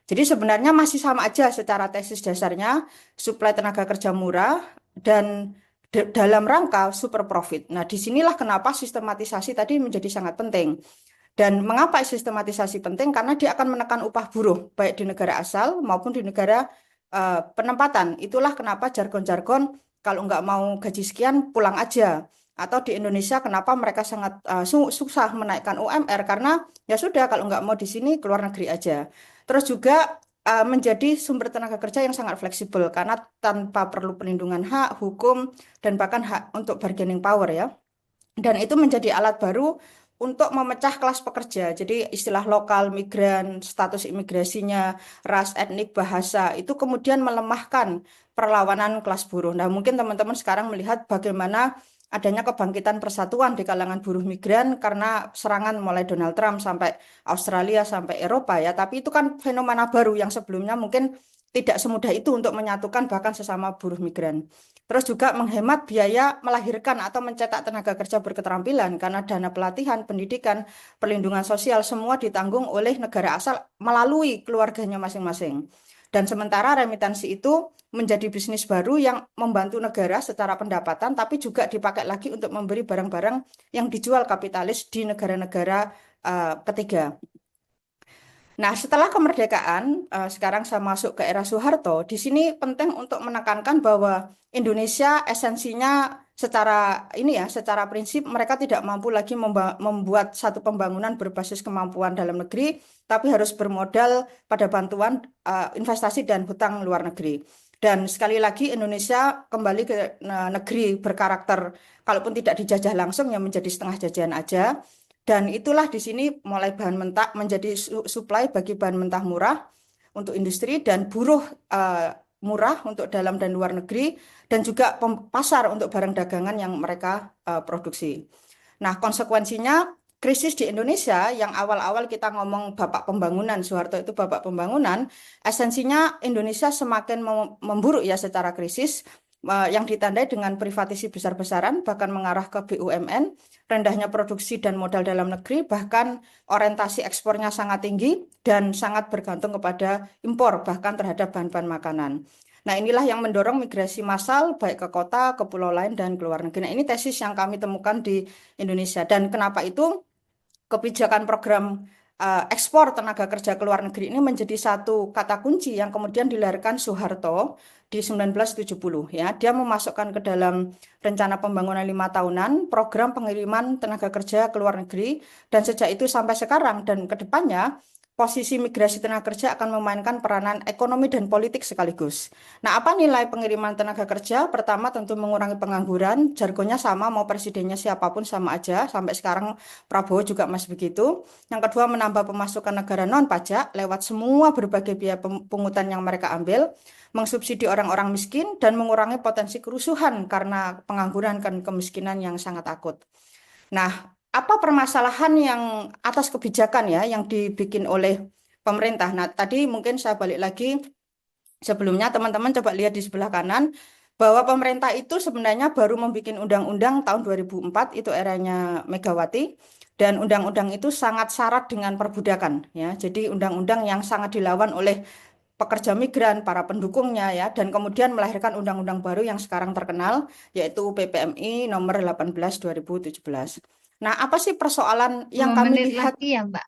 Jadi sebenarnya masih sama aja secara tesis dasarnya, suplai tenaga kerja murah dan dalam rangka super profit. Nah, disinilah kenapa sistematisasi tadi menjadi sangat penting. Dan mengapa sistematisasi penting? Karena dia akan menekan upah buruh, baik di negara asal maupun di negara penempatan. Itulah kenapa jargon-jargon kalau nggak mau gaji sekian pulang aja. Atau di Indonesia kenapa mereka sangat susah menaikkan UMR karena ya sudah kalau nggak mau di sini keluar negeri aja. Terus juga menjadi sumber tenaga kerja yang sangat fleksibel karena tanpa perlu perlindungan hak, hukum, dan bahkan hak untuk bargaining power ya. Dan itu menjadi alat baru untuk memecah kelas pekerja. Jadi istilah lokal, migran, status imigrasinya, ras, etnik, bahasa, itu kemudian melemahkan perlawanan kelas buruh. Nah, mungkin teman-teman sekarang melihat bagaimana adanya kebangkitan persatuan di kalangan buruh migran karena serangan mulai Donald Trump sampai Australia sampai Eropa ya. Tapi itu kan fenomena baru yang sebelumnya mungkin tidak semudah itu untuk menyatukan bahkan sesama buruh migran. Terus juga menghemat biaya melahirkan atau mencetak tenaga kerja berketerampilan karena dana pelatihan, pendidikan, perlindungan sosial semua ditanggung oleh negara asal melalui keluarganya masing-masing. Dan sementara remitansi itu menjadi bisnis baru yang membantu negara secara pendapatan, tapi juga dipakai lagi untuk memberi barang-barang yang dijual kapitalis di negara-negara ketiga. Nah, setelah kemerdekaan, sekarang saya masuk ke era Soeharto. Di sini penting untuk menekankan bahwa Indonesia esensinya secara prinsip mereka tidak mampu lagi membuat satu pembangunan berbasis kemampuan dalam negeri, tapi harus bermodal pada bantuan investasi dan hutang luar negeri. Dan sekali lagi Indonesia kembali ke negeri berkarakter, kalaupun tidak dijajah langsung, yang menjadi setengah jajahan aja. Dan itulah di sini mulai bahan mentah menjadi supply bagi bahan mentah murah untuk industri dan buruh murah untuk dalam dan luar negeri dan juga pasar untuk barang dagangan yang mereka produksi. Nah, konsekuensinya krisis di Indonesia yang awal-awal kita ngomong bapak pembangunan, Soeharto itu bapak pembangunan, esensinya Indonesia semakin memburuk ya secara krisis yang ditandai dengan privatisasi besar-besaran bahkan mengarah ke BUMN, rendahnya produksi dan modal dalam negeri, bahkan orientasi ekspornya sangat tinggi dan sangat bergantung kepada impor bahkan terhadap bahan-bahan makanan. Nah, inilah yang mendorong migrasi massal baik ke kota, ke pulau lain dan ke luar negeri. Nah, ini tesis yang kami temukan di Indonesia dan kenapa itu kebijakan program ekspor tenaga kerja ke luar negeri ini menjadi satu kata kunci yang kemudian dilahirkan Soeharto di 1970 ya. Dia memasukkan ke dalam rencana pembangunan 5 tahunan program pengiriman tenaga kerja ke luar negeri dan sejak itu sampai sekarang dan ke depannya posisi migrasi tenaga kerja akan memainkan peranan ekonomi dan politik sekaligus. Nah, apa nilai pengiriman tenaga kerja? Pertama tentu mengurangi pengangguran, jargonnya sama mau presidennya siapapun sama aja, sampai sekarang Prabowo juga masih begitu. Yang kedua menambah pemasukan negara non pajak lewat semua berbagai biaya pungutan yang mereka ambil, mengsubsidi orang-orang miskin dan mengurangi potensi kerusuhan karena pengangguran dan kemiskinan yang sangat akut. Nah, apa permasalahan yang atas kebijakan ya yang dibikin oleh pemerintah? Nah, tadi mungkin saya balik lagi sebelumnya teman-teman coba lihat di sebelah kanan bahwa pemerintah itu sebenarnya baru membuat undang-undang tahun 2004 itu eranya Megawati dan undang-undang itu sangat syarat dengan perbudakan ya. Jadi undang-undang yang sangat dilawan oleh pekerja migran, para pendukungnya ya, dan kemudian melahirkan undang-undang baru yang sekarang terkenal, yaitu PPMI nomor 18 2017. Nah, apa sih persoalan yang 2 kami menit lihat? lagi ya, Mbak.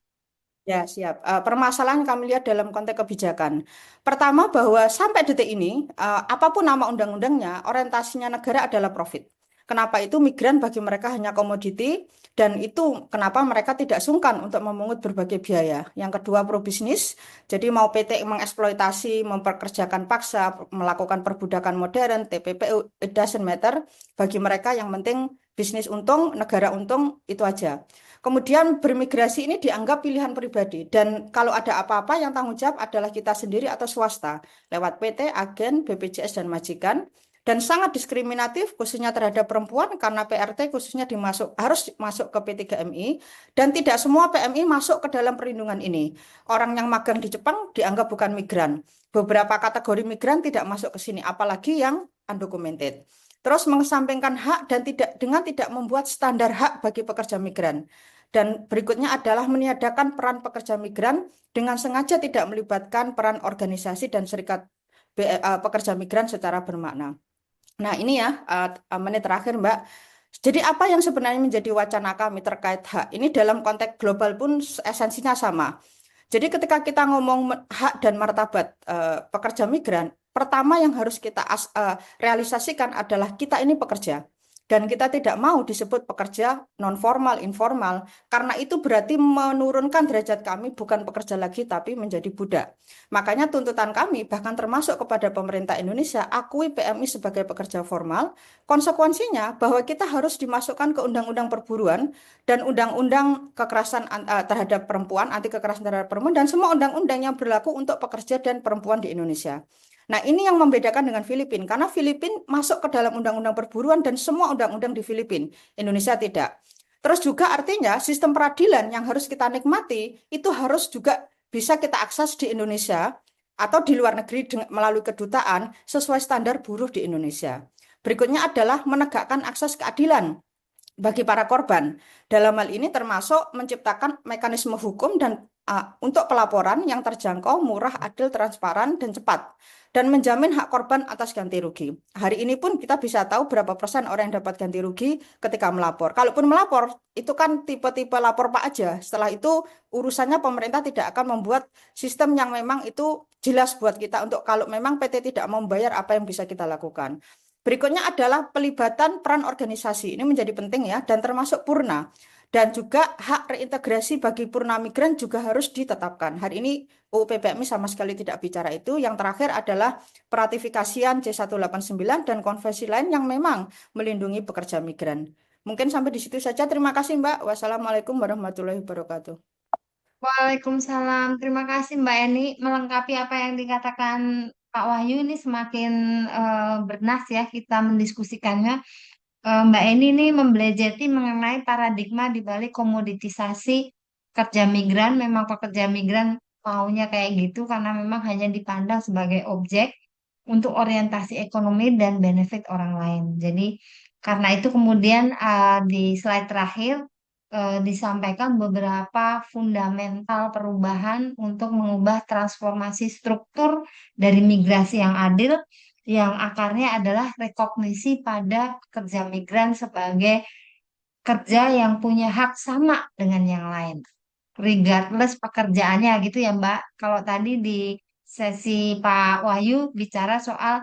Ya, siap. Permasalahan kami lihat dalam konteks kebijakan. Pertama, bahwa sampai detik ini, apapun nama undang-undangnya, orientasinya negara adalah profit. Kenapa itu migran bagi mereka hanya komoditi, dan itu kenapa mereka tidak sungkan untuk memungut berbagai biaya. Yang kedua, pro bisnis, jadi mau PT mengeksploitasi, memperkerjakan paksa, melakukan perbudakan modern, TPPU, it doesn't matter. Bagi mereka yang penting bisnis untung, negara untung, itu aja. Kemudian bermigrasi ini dianggap pilihan pribadi dan kalau ada apa-apa yang tanggung jawab adalah kita sendiri atau swasta lewat PT, agen, BPJS dan majikan dan sangat diskriminatif khususnya terhadap perempuan karena PRT khususnya harus masuk ke P3MI dan tidak semua PMI masuk ke dalam perlindungan ini. Orang yang magang di Jepang dianggap bukan migran. Beberapa kategori migran tidak masuk ke sini apalagi yang undocumented. Terus mengesampingkan hak dan tidak membuat standar hak bagi pekerja migran. Dan berikutnya adalah meniadakan peran pekerja migran dengan sengaja tidak melibatkan peran organisasi dan serikat pekerja migran secara bermakna. Nah ini ya menit terakhir Mbak. Jadi apa yang sebenarnya menjadi wacana kami terkait hak? Ini dalam konteks global pun esensinya sama. Jadi ketika kita ngomong hak dan martabat pekerja migran, pertama yang harus kita realisasikan adalah kita ini pekerja. dan kita tidak mau disebut pekerja non formal, informal, karena itu berarti menurunkan derajat kami bukan pekerja lagi tapi menjadi budak. Makanya tuntutan kami bahkan termasuk kepada pemerintah Indonesia akui PMI sebagai pekerja formal. Konsekuensinya bahwa kita harus dimasukkan ke undang-undang perburuan dan undang-undang kekerasan terhadap perempuan, anti kekerasan terhadap perempuan, dan semua undang-undang yang berlaku untuk pekerja dan perempuan di Indonesia. Nah, ini yang membedakan dengan Filipina, karena Filipina masuk ke dalam undang-undang perburuan dan semua undang-undang di Filipina, Indonesia tidak. Terus juga artinya sistem peradilan yang harus kita nikmati itu harus juga bisa kita akses di Indonesia atau di luar negeri melalui kedutaan sesuai standar buruh di Indonesia. Berikutnya adalah menegakkan akses keadilan bagi para korban. Dalam hal ini termasuk menciptakan mekanisme hukum dan untuk pelaporan yang terjangkau, murah, adil, transparan, dan cepat. Dan menjamin hak korban atas ganti rugi. Hari ini pun kita bisa tahu berapa persen orang yang dapat ganti rugi ketika melapor. Kalaupun melapor, itu kan tipe-tipe lapor Pak aja. Setelah itu urusannya pemerintah tidak akan membuat sistem yang memang itu jelas buat kita untuk kalau memang PT tidak mau membayar apa yang bisa kita lakukan. Berikutnya adalah pelibatan peran organisasi. Ini menjadi penting ya, dan termasuk purna. Dan juga hak reintegrasi bagi purna migran juga harus ditetapkan. Hari ini UU PPMI sama sekali tidak bicara itu. Yang terakhir adalah peratifikasian C189 dan konvensi lain yang memang melindungi pekerja migran. Mungkin sampai di situ saja. Terima kasih Mbak. Wassalamualaikum warahmatullahi wabarakatuh. Waalaikumsalam. Terima kasih Mbak Eni melengkapi apa yang dikatakan Pak Wahyu ini semakin bernas ya kita mendiskusikannya. Mbak Eni ini membelajari mengenai paradigma di balik komoditisasi kerja migran. Memang pekerja migran maunya kayak gitu karena memang hanya dipandang sebagai objek untuk orientasi ekonomi dan benefit orang lain. Jadi karena itu kemudian di slide terakhir disampaikan beberapa fundamental perubahan untuk mengubah transformasi struktur dari migrasi yang adil yang akarnya adalah rekognisi pada pekerja migran sebagai kerja yang punya hak sama dengan yang lain, regardless pekerjaannya gitu ya Mbak. Kalau tadi di sesi Pak Wahyu bicara soal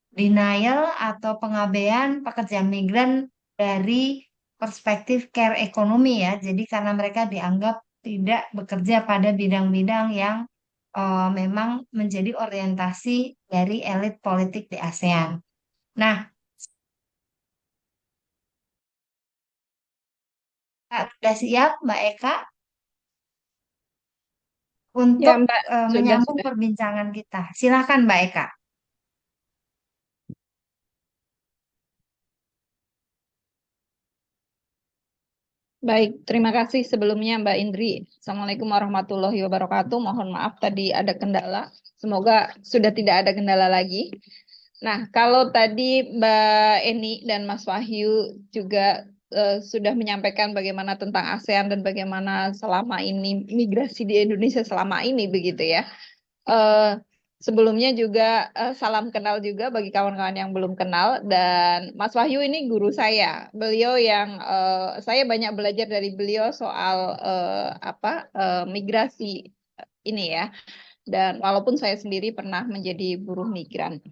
denial atau pengabaian pekerja migran dari perspektif care ekonomi ya. Jadi karena mereka dianggap tidak bekerja pada bidang-bidang yang memang menjadi orientasi dari elit politik di ASEAN. Nah, sudah siap Mbak Eka Ya, untuk Mbak, menyambung sudah. perbincangan kita. Silakan Mbak Eka. Baik, terima kasih sebelumnya Mbak Indri. Assalamualaikum warahmatullahi wabarakatuh. Mohon maaf tadi ada kendala. Semoga sudah tidak ada kendala lagi. Nah, kalau tadi Mbak Eni dan Mas Wahyu juga sudah menyampaikan bagaimana tentang ASEAN dan bagaimana selama ini migrasi di Indonesia selama ini begitu ya. Sebelumnya juga salam kenal juga bagi kawan-kawan yang belum kenal, dan Mas Wahyu ini guru saya. Beliau yang saya banyak belajar dari beliau soal migrasi ini ya. Dan walaupun saya sendiri pernah menjadi buruh migran.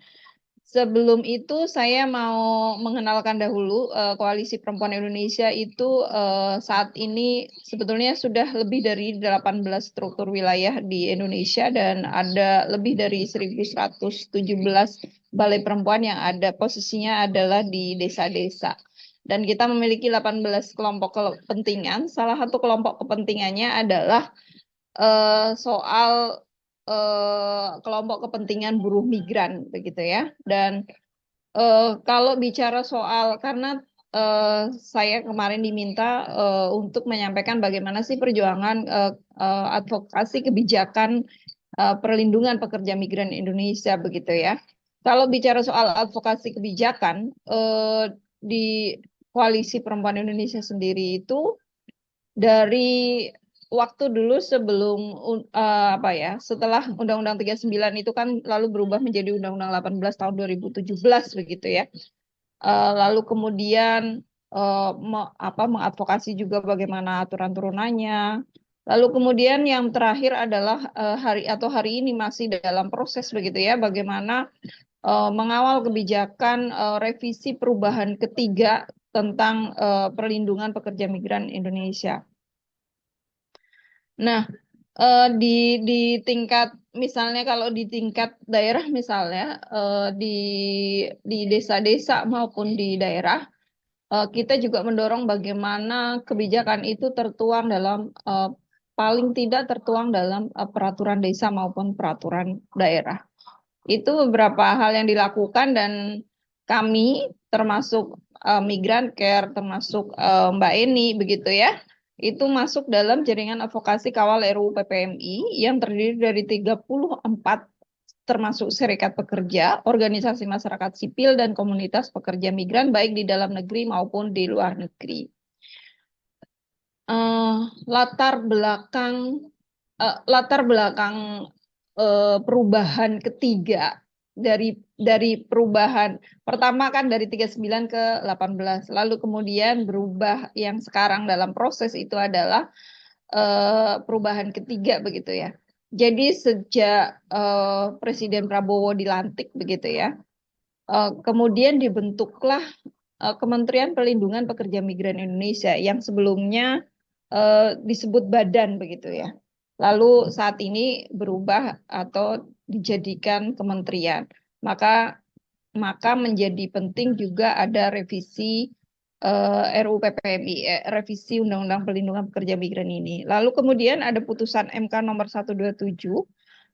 Sebelum itu saya mau mengenalkan dahulu Koalisi Perempuan Indonesia itu saat ini sebetulnya sudah lebih dari 18 struktur wilayah di Indonesia dan ada lebih dari 1.117 balai perempuan yang ada posisinya adalah di desa-desa. Dan kita memiliki 18 kelompok kepentingan. Salah satu kelompok kepentingannya adalah soal kelompok kepentingan buruh migran begitu ya. Dan kalau bicara soal karena saya kemarin diminta untuk menyampaikan bagaimana sih perjuangan advokasi kebijakan perlindungan pekerja migran Indonesia begitu ya. Kalau bicara soal advokasi kebijakan di Koalisi Perempuan Indonesia sendiri itu dari waktu dulu sebelum setelah Undang-Undang 39 itu kan lalu berubah menjadi Undang-Undang 18 tahun 2017 begitu ya. Lalu kemudian mengadvokasi juga bagaimana aturan turunannya. Lalu kemudian yang terakhir adalah hari ini masih dalam proses begitu ya, bagaimana mengawal kebijakan revisi perubahan ketiga tentang perlindungan pekerja migran Indonesia. Nah, di tingkat misalnya kalau di tingkat daerah misalnya di desa-desa maupun di daerah kita juga mendorong bagaimana kebijakan itu tertuang dalam paling tidak tertuang dalam peraturan desa maupun peraturan daerah. Itu beberapa hal yang dilakukan dan kami termasuk Migran Care, termasuk Mbak Eni begitu ya, itu masuk dalam jaringan advokasi kawal RUU PPMI yang terdiri dari 34 termasuk serikat pekerja, organisasi masyarakat sipil, dan komunitas pekerja migran baik di dalam negeri maupun di luar negeri. Latar belakang perubahan ketiga dari perubahan pertama kan dari 39 ke 18, lalu kemudian berubah yang sekarang dalam proses itu adalah perubahan ketiga begitu ya. Jadi sejak Presiden Prabowo dilantik begitu ya, kemudian dibentuklah Kementerian Perlindungan Pekerja Migran Indonesia yang sebelumnya disebut badan begitu ya. Lalu saat ini berubah atau dijadikan kementerian. Maka menjadi penting juga ada revisi RUU PPMI, revisi Undang-Undang Perlindungan Pekerja Migran ini. Lalu kemudian ada putusan MK nomor 127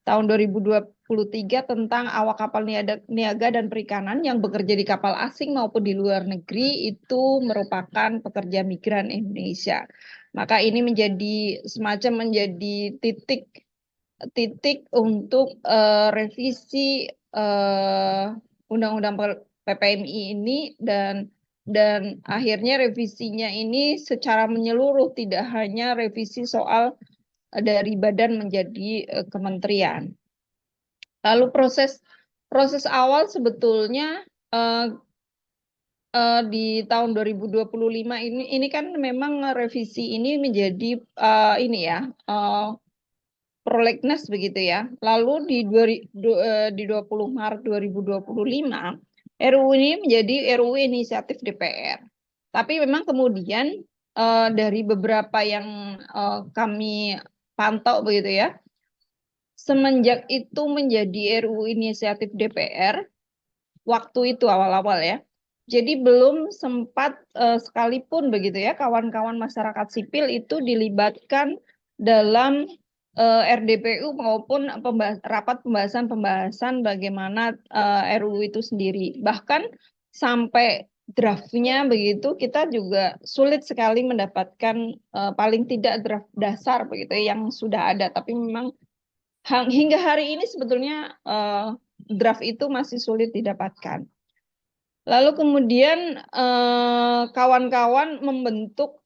tahun 2023 tentang awak kapal niaga dan perikanan yang bekerja di kapal asing maupun di luar negeri itu merupakan pekerja migran Indonesia. Maka ini menjadi semacam menjadi titik untuk revisi Undang-Undang PPMI ini dan akhirnya revisinya ini secara menyeluruh, tidak hanya revisi soal dari badan menjadi kementerian. Lalu proses awal sebetulnya di tahun 2025 ini kan memang revisi ini menjadi ini ya prolegnas begitu ya. Lalu di 20 Maret 2025 RUU ini menjadi RUU inisiatif DPR. Tapi memang kemudian dari beberapa yang kami pantau begitu ya, semenjak itu menjadi RUU inisiatif DPR waktu itu awal-awal ya. Jadi belum sempat sekalipun begitu ya kawan-kawan masyarakat sipil itu dilibatkan dalam RDPU maupun rapat pembahasan bagaimana RUU itu sendiri. Bahkan sampai draftnya begitu kita juga sulit sekali mendapatkan paling tidak draft dasar begitu ya, yang sudah ada. Tapi memang hingga hari ini sebetulnya draft itu masih sulit didapatkan. Lalu kemudian kawan-kawan membentuk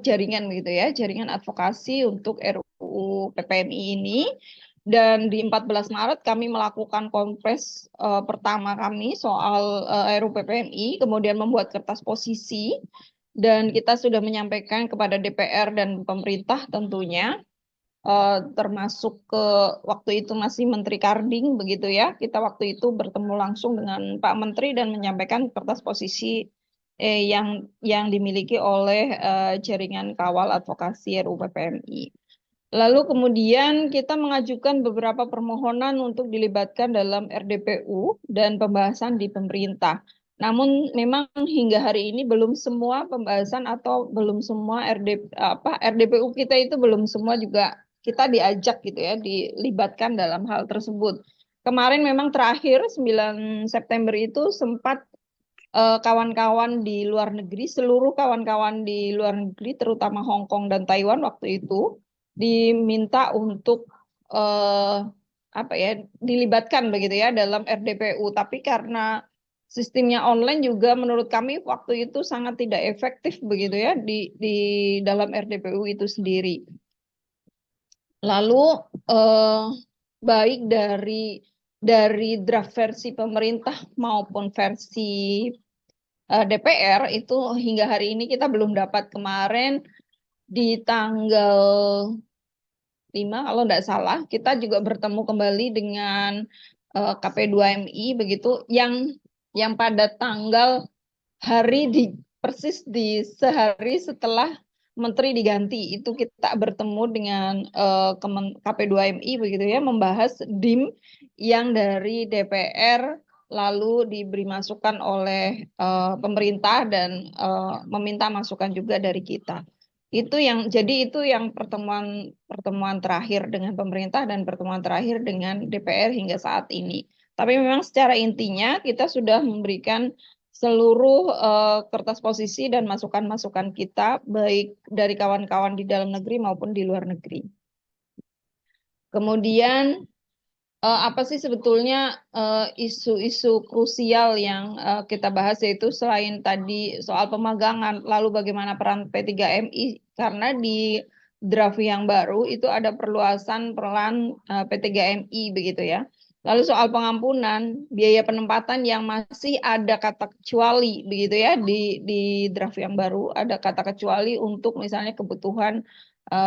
jaringan begitu ya, jaringan advokasi untuk RUU PPMI ini. Dan di 14 Maret kami melakukan kongres pertama kami soal RUU PPMI, kemudian membuat kertas posisi, dan kita sudah menyampaikan kepada DPR dan pemerintah tentunya. Termasuk ke waktu itu masih Menteri Karding begitu ya, kita waktu itu bertemu langsung dengan Pak Menteri dan menyampaikan kertas posisi yang dimiliki oleh jaringan kawal advokasi RUU PPMI. Lalu kemudian kita mengajukan beberapa permohonan untuk dilibatkan dalam RDPU dan pembahasan di pemerintah. Namun memang hingga hari ini belum semua pembahasan atau belum semua RDPU kita itu belum semua juga kita diajak gitu ya, dilibatkan dalam hal tersebut. Kemarin memang terakhir 9 September itu sempat kawan-kawan di luar negeri, seluruh kawan-kawan di luar negeri, terutama Hong Kong dan Taiwan waktu itu, diminta untuk dilibatkan begitu ya dalam RDPU. Tapi karena sistemnya online juga menurut kami waktu itu sangat tidak efektif begitu ya di dalam RDPU itu sendiri. Lalu baik dari draft versi pemerintah maupun versi DPR itu hingga hari ini kita belum dapat. Kemarin di tanggal 5 kalau tidak salah kita juga bertemu kembali dengan KP2MI begitu yang yang pada tanggal persis di sehari setelah menteri diganti itu kita bertemu dengan KP2MI begitu ya, membahas DIM yang dari DPR lalu diberi masukan oleh pemerintah dan meminta masukan juga dari kita. Jadi itu yang pertemuan terakhir dengan pemerintah dan pertemuan terakhir dengan DPR hingga saat ini. Tapi memang secara intinya kita sudah memberikan seluruh kertas posisi dan masukan-masukan kita baik dari kawan-kawan di dalam negeri maupun di luar negeri. Kemudian apa sih sebetulnya isu-isu krusial yang kita bahas, yaitu selain tadi soal pemagangan, lalu bagaimana peran P3MI, karena di draft yang baru itu ada perluasan peran P3MI begitu ya. Lalu soal pengampunan biaya penempatan yang masih ada kata kecuali begitu ya, di draft yang baru ada kata kecuali untuk misalnya kebutuhan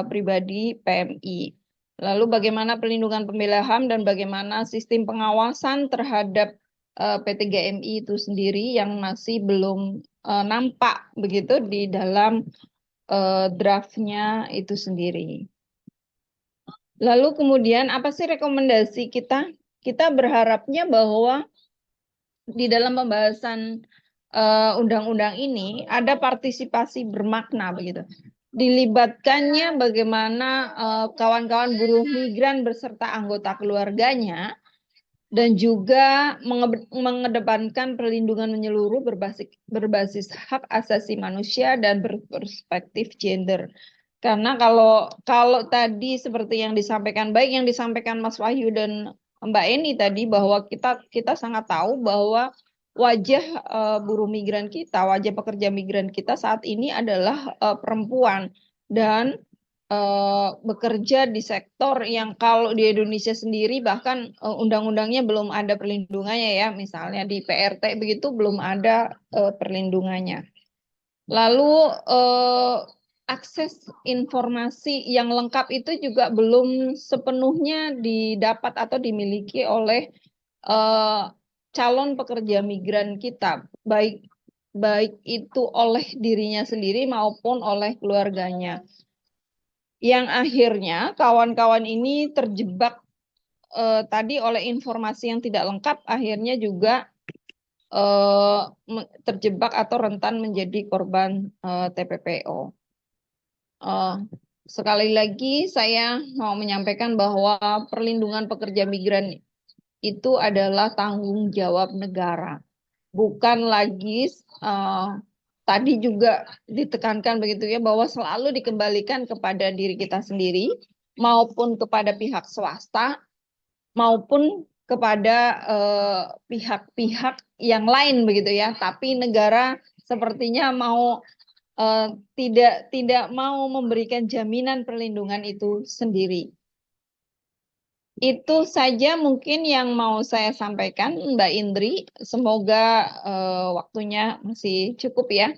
pribadi PMI. Lalu bagaimana perlindungan pembela HAM dan bagaimana sistem pengawasan terhadap P3MI itu sendiri yang masih belum nampak begitu di dalam draftnya itu sendiri. Lalu kemudian apa sih rekomendasi kita? Kita berharapnya bahwa di dalam pembahasan undang-undang ini ada partisipasi bermakna begitu. Dilibatkannya bagaimana kawan-kawan buruh migran beserta anggota keluarganya dan juga mengedepankan perlindungan menyeluruh berbasis hak asasi manusia dan berperspektif gender. Karena kalau tadi seperti yang disampaikan, baik yang disampaikan Mas Wahyu dan Mbak Eni tadi, bahwa kita sangat tahu bahwa wajah buruh migran kita, wajah pekerja migran kita saat ini adalah perempuan dan bekerja di sektor yang kalau di Indonesia sendiri bahkan undang-undangnya belum ada perlindungannya ya, misalnya di PRT begitu belum ada perlindungannya. Lalu akses informasi yang lengkap itu juga belum sepenuhnya didapat atau dimiliki oleh calon pekerja migran kita, baik itu oleh dirinya sendiri maupun oleh keluarganya. Yang akhirnya kawan-kawan ini terjebak tadi oleh informasi yang tidak lengkap, akhirnya juga terjebak atau rentan menjadi korban TPPO. Sekali lagi saya mau menyampaikan bahwa perlindungan pekerja migran itu adalah tanggung jawab negara, bukan lagi tadi juga ditekankan begitu ya, bahwa selalu dikembalikan kepada diri kita sendiri maupun kepada pihak swasta maupun kepada pihak-pihak yang lain begitu ya. Tapi negara sepertinya tidak mau memberikan jaminan perlindungan itu sendiri. Itu saja mungkin yang mau saya sampaikan, Mbak Indri. Semoga waktunya masih cukup ya.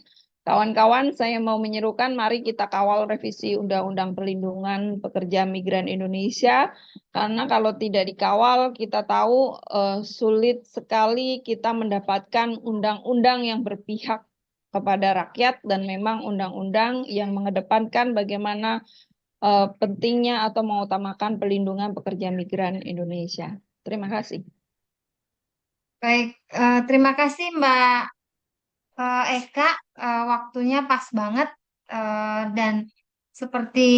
Kawan-kawan, saya mau menyerukan mari kita kawal revisi Undang-Undang Perlindungan Pekerja Migran Indonesia. Karena kalau tidak dikawal, kita tahu sulit sekali kita mendapatkan undang-undang yang berpihak kepada rakyat dan memang undang-undang yang mengedepankan bagaimana pentingnya atau mengutamakan perlindungan pekerja migran Indonesia. Terima kasih. Baik, terima kasih Mbak Eka, waktunya pas banget dan seperti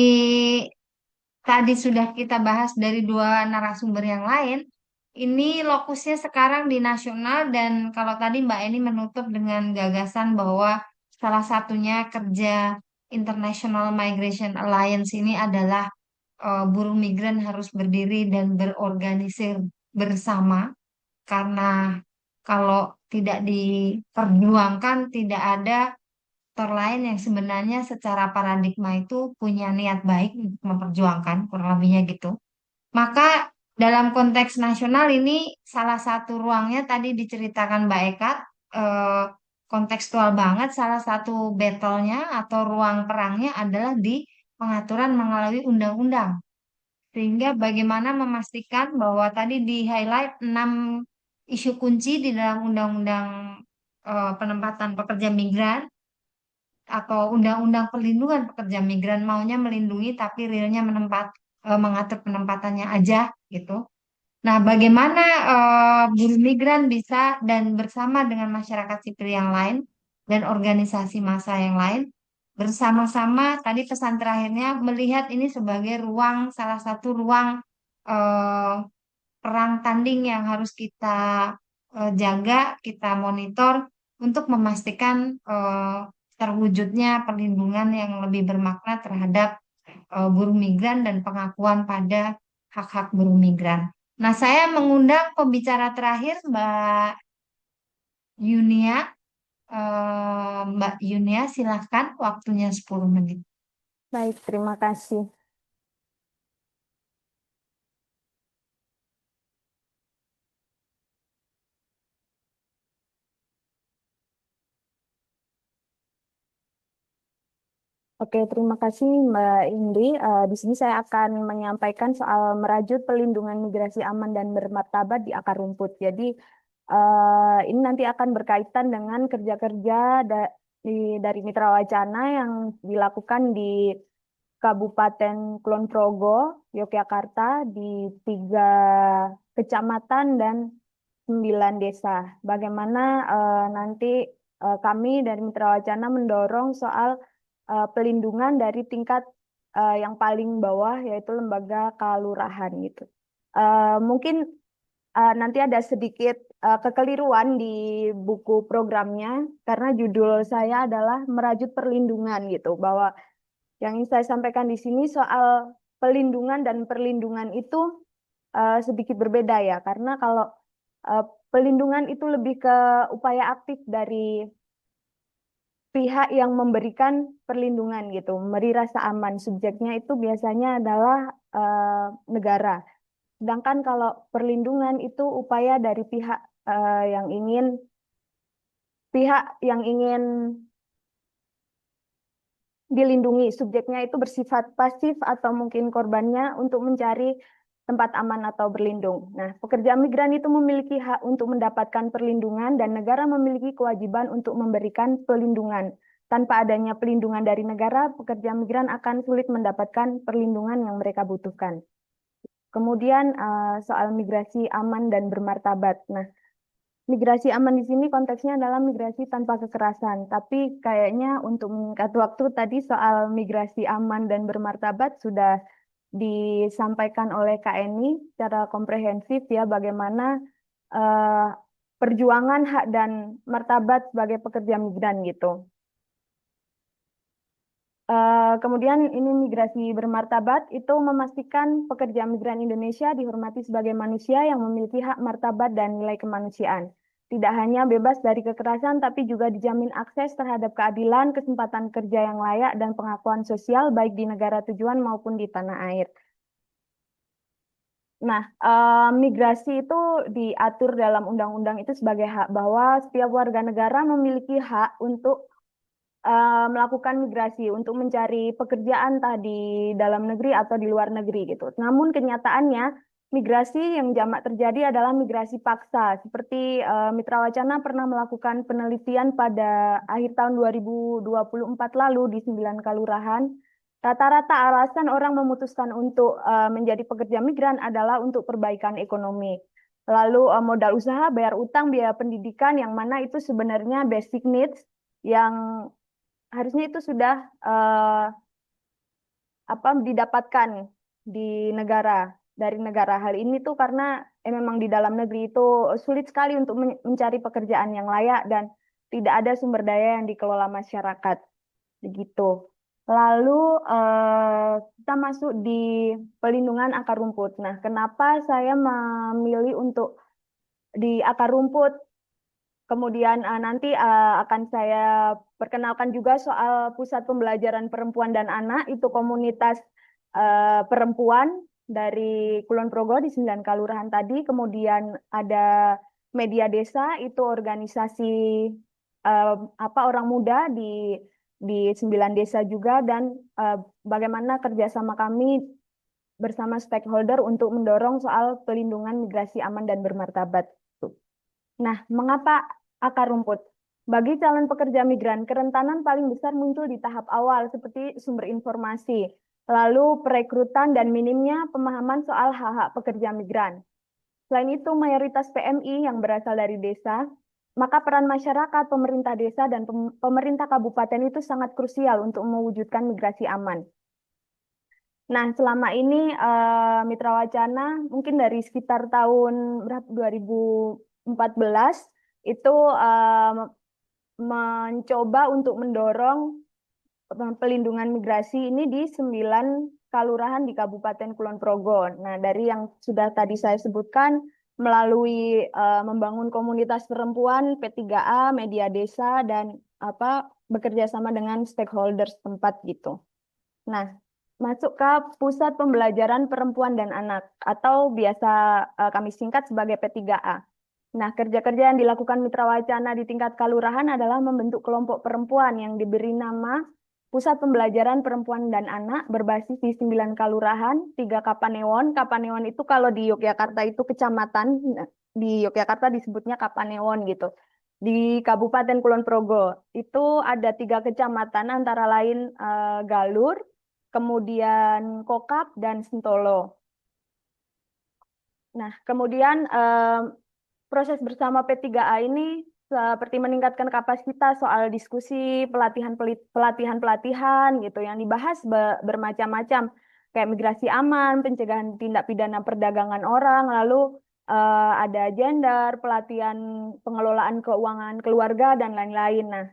tadi sudah kita bahas dari dua narasumber yang lain, ini lokusnya sekarang di nasional dan kalau tadi Mbak Eni menutup dengan gagasan bahwa salah satunya kerja International Migration Alliance ini adalah buruh migran harus berdiri dan berorganisir bersama karena kalau tidak diperjuangkan tidak ada aktor lain yang sebenarnya secara paradigma itu punya niat baik untuk memperjuangkan, kurang lebihnya gitu. Maka dalam konteks nasional ini salah satu ruangnya tadi diceritakan Mbak Eka, kontekstual banget, salah satu battle-nya atau ruang perangnya adalah di pengaturan melalui undang-undang. Sehingga bagaimana memastikan bahwa tadi di highlight 6 isu kunci di dalam undang-undang penempatan pekerja migran atau undang-undang perlindungan pekerja migran, maunya melindungi tapi realnya mengatur penempatannya aja gitu. Nah, bagaimana buruh migran bisa dan bersama dengan masyarakat sipil yang lain dan organisasi massa yang lain bersama-sama, tadi pesan terakhirnya melihat ini sebagai salah satu ruang eh, perang tanding yang harus kita jaga, kita monitor untuk memastikan terwujudnya perlindungan yang lebih bermakna terhadap buruh migran dan pengakuan pada hak-hak buruh migran. Nah, saya mengundang pembicara terakhir Mbak Yunia. Mbak Yunia, silahkan waktunya 10 menit. Baik, terima kasih. Oke, terima kasih Mbak Indri. Di sini saya akan menyampaikan soal merajut pelindungan migrasi aman dan bermartabat di akar rumput. Jadi ini nanti akan berkaitan dengan kerja-kerja dari Mitra Wacana yang dilakukan di Kabupaten Kulon Progo, Yogyakarta, di 3 kecamatan dan 9 desa. Bagaimana nanti kami dari Mitra Wacana mendorong soal pelindungan dari tingkat yang paling bawah, yaitu lembaga kelurahan gitu. Mungkin nanti ada sedikit kekeliruan di buku programnya karena judul saya adalah merajut perlindungan gitu, bahwa yang ingin saya sampaikan di sini soal pelindungan dan perlindungan itu sedikit berbeda ya, karena kalau pelindungan itu lebih ke upaya aktif dari pihak yang memberikan perlindungan gitu, memberi rasa aman. Subjeknya itu biasanya adalah negara. Sedangkan kalau perlindungan itu upaya dari pihak yang ingin dilindungi. Subjeknya itu bersifat pasif atau mungkin korbannya untuk mencari tempat aman atau berlindung. Nah, pekerja migran itu memiliki hak untuk mendapatkan perlindungan dan negara memiliki kewajiban untuk memberikan perlindungan. Tanpa adanya pelindungan dari negara, pekerja migran akan sulit mendapatkan perlindungan yang mereka butuhkan. Kemudian soal migrasi aman dan bermartabat. Nah, migrasi aman di sini konteksnya adalah migrasi tanpa kekerasan. Tapi kayaknya untuk meningkat waktu tadi soal migrasi aman dan bermartabat sudah disampaikan oleh Kak Eni secara komprehensif ya, bagaimana perjuangan hak dan martabat sebagai pekerja migran gitu. Kemudian ini migrasi bermartabat itu memastikan pekerja migran Indonesia dihormati sebagai manusia yang memiliki hak martabat dan nilai kemanusiaan. Tidak hanya bebas dari kekerasan, tapi juga dijamin akses terhadap keadilan, kesempatan kerja yang layak, dan pengakuan sosial baik di negara tujuan maupun di tanah air. Nah, migrasi itu diatur dalam undang-undang itu sebagai hak, bahwa setiap warga negara memiliki hak untuk melakukan migrasi untuk mencari pekerjaan entah di dalam negeri atau di luar negeri gitu. Namun kenyataannya migrasi yang jamak terjadi adalah migrasi paksa. Seperti Mitra Wacana pernah melakukan penelitian pada akhir tahun 2024 lalu di 9 kelurahan. Rata-rata alasan orang memutuskan untuk menjadi pekerja migran adalah untuk perbaikan ekonomi. Lalu modal usaha, bayar utang, biaya pendidikan, yang mana itu sebenarnya basic needs yang harusnya itu sudah didapatkan dari negara. Hal ini tuh karena memang di dalam negeri itu sulit sekali untuk mencari pekerjaan yang layak dan tidak ada sumber daya yang dikelola masyarakat. Begitu. Lalu kita masuk di pelindungan akar rumput. Nah, kenapa saya memilih untuk di akar rumput? Kemudian nanti akan saya perkenalkan juga soal Pusat Pembelajaran Perempuan dan Anak, itu komunitas perempuan dari Kulon Progo di 9 kelurahan tadi. Kemudian ada Media Desa, itu organisasi orang muda di 9 desa juga, dan bagaimana kerjasama kami bersama stakeholder untuk mendorong soal pelindungan migrasi aman dan bermartabat. Nah, mengapa akar rumput? Bagi calon pekerja migran, kerentanan paling besar muncul di tahap awal seperti sumber informasi, lalu perekrutan dan minimnya pemahaman soal hak-hak pekerja migran. Selain itu, mayoritas PMI yang berasal dari desa, maka peran masyarakat, pemerintah desa, dan pemerintah kabupaten itu sangat krusial untuk mewujudkan migrasi aman. Nah, selama ini Mitra Wacana mungkin dari sekitar tahun 2014 itu mencoba untuk mendorong pelindungan migrasi ini di 9 kelurahan di Kabupaten Kulon Progo. Nah, dari yang sudah tadi saya sebutkan, melalui membangun komunitas perempuan, P3A, media desa, dan bekerja sama dengan stakeholders tempat gitu. Nah, masuk ke Pusat Pembelajaran Perempuan dan Anak, atau biasa kami singkat sebagai P3A. Nah, kerja-kerja yang dilakukan Mitra Wacana di tingkat kelurahan adalah membentuk kelompok perempuan yang diberi nama Pusat Pembelajaran Perempuan dan Anak berbasis di 9 kelurahan, 3 Kapanewon. Kapanewon itu kalau di Yogyakarta itu kecamatan, di Yogyakarta disebutnya Kapanewon gitu. Di Kabupaten Kulon Progo itu ada 3 kecamatan antara lain Galur, kemudian Kokap, dan Sentolo. Nah, kemudian proses bersama P3A ini seperti meningkatkan kapasitas soal diskusi, pelatihan-pelatihan gitu yang dibahas bermacam-macam, kayak migrasi aman, pencegahan tindak pidana perdagangan orang, lalu ada gender, pelatihan pengelolaan keuangan keluarga, dan lain-lain. Nah,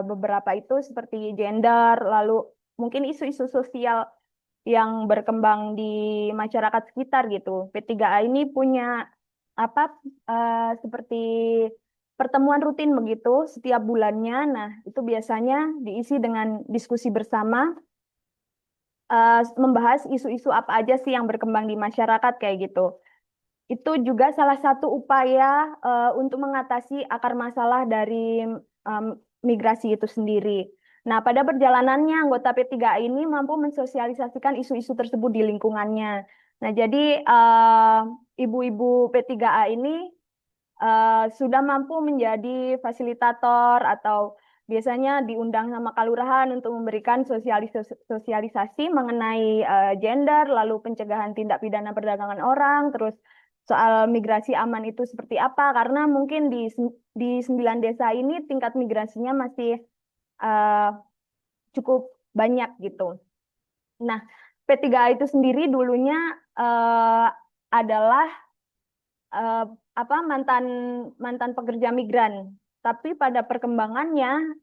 beberapa itu seperti gender, lalu mungkin isu-isu sosial yang berkembang di masyarakat sekitar gitu. P3A ini punya seperti pertemuan rutin begitu setiap bulannya. Nah, itu biasanya diisi dengan diskusi bersama, membahas isu-isu apa aja sih yang berkembang di masyarakat kayak gitu. Itu juga salah satu upaya untuk mengatasi akar masalah dari migrasi itu sendiri. Nah, pada perjalanannya anggota P3A ini mampu mensosialisasikan isu-isu tersebut di lingkungannya. Nah, jadi ibu-ibu P3A ini sudah mampu menjadi fasilitator atau biasanya diundang sama kelurahan untuk memberikan sosialisasi mengenai gender, lalu pencegahan tindak pidana perdagangan orang, terus soal migrasi aman itu seperti apa, karena mungkin di 9 desa ini tingkat migrasinya masih cukup banyak gitu. Nah, P3A itu sendiri dulunya adalah mantan pekerja migran, tapi pada perkembangannya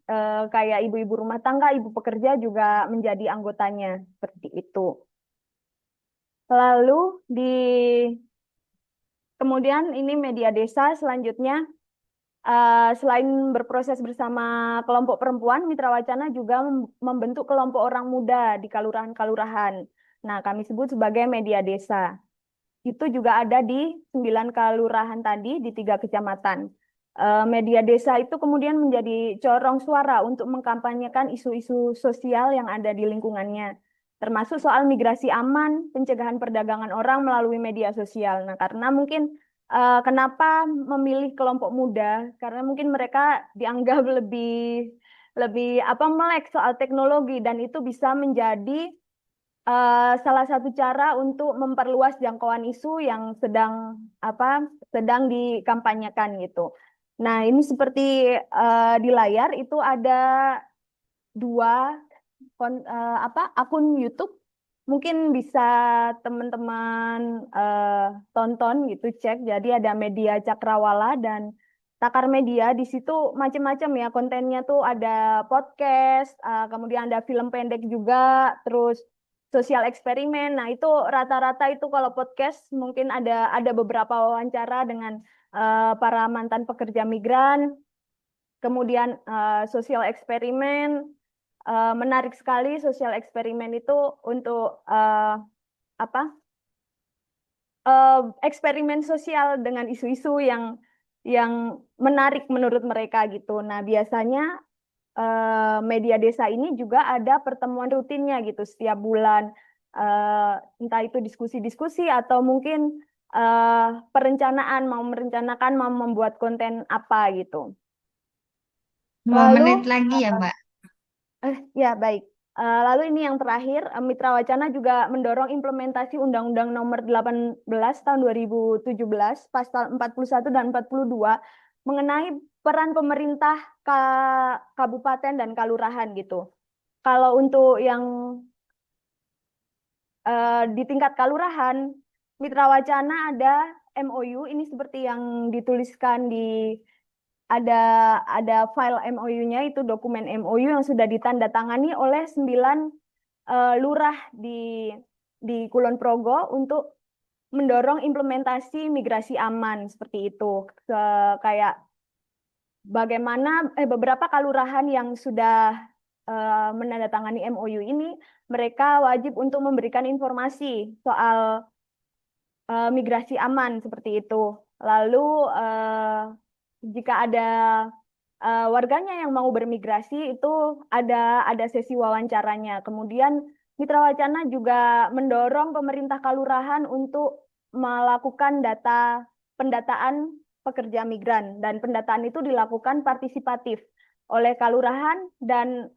kayak ibu-ibu rumah tangga, ibu pekerja juga menjadi anggotanya seperti itu. Lalu kemudian ini media desa selanjutnya. Selain berproses bersama kelompok perempuan, Mitra Wacana juga membentuk kelompok orang muda di kelurahan-kelurahan. Nah, kami sebut sebagai media desa. Itu juga ada di 9 kelurahan tadi, di 3 kecamatan. Media desa itu kemudian menjadi corong suara untuk mengkampanyekan isu-isu sosial yang ada di lingkungannya, termasuk soal migrasi aman, pencegahan perdagangan orang melalui media sosial. Nah, karena mungkin kenapa memilih kelompok muda? Karena mungkin mereka dianggap lebih melek soal teknologi, dan itu bisa menjadi salah satu cara untuk memperluas jangkauan isu yang sedang dikampanyekan gitu. Nah, ini seperti di layar itu ada 2 akun YouTube. Mungkin bisa teman-teman tonton gitu, cek. Jadi ada Media Cakrawala dan Takar Media. Di situ macam-macam ya kontennya, tuh ada podcast, kemudian ada film pendek juga, terus sosial eksperimen. Nah, itu rata-rata itu kalau podcast mungkin ada beberapa wawancara dengan para mantan pekerja migran. Kemudian sosial eksperimen, menarik sekali sosial eksperimen itu untuk eksperimen sosial dengan isu-isu yang menarik menurut mereka gitu. Nah, biasanya media desa ini juga ada pertemuan rutinnya gitu setiap bulan, entah itu diskusi-diskusi atau mungkin perencanaan, mau merencanakan, mau membuat konten apa gitu. 2 menit Lalu, lagi ya, Mbak. ya baik. Lalu ini yang terakhir, Mitra Wacana juga mendorong implementasi Undang-Undang Nomor 18 Tahun 2017, Pasal 41 dan 42 mengenai peran pemerintah kabupaten dan kalurahan gitu. Kalau untuk yang di tingkat kalurahan, Mitra Wacana ada MOU, ini seperti yang dituliskan di ada file MOU-nya, itu dokumen MOU yang sudah ditandatangani oleh 9 lurah di Kulon Progo untuk mendorong implementasi migrasi aman seperti itu. Kayak bagaimana beberapa kalurahan yang sudah menandatangani MOU ini, mereka wajib untuk memberikan informasi soal migrasi aman seperti itu. Lalu jika ada warganya yang mau bermigrasi itu ada sesi wawancaranya. Kemudian Mitra Wacana juga mendorong pemerintah kalurahan untuk melakukan pendataan pekerja migran, dan pendataan itu dilakukan partisipatif oleh kalurahan dan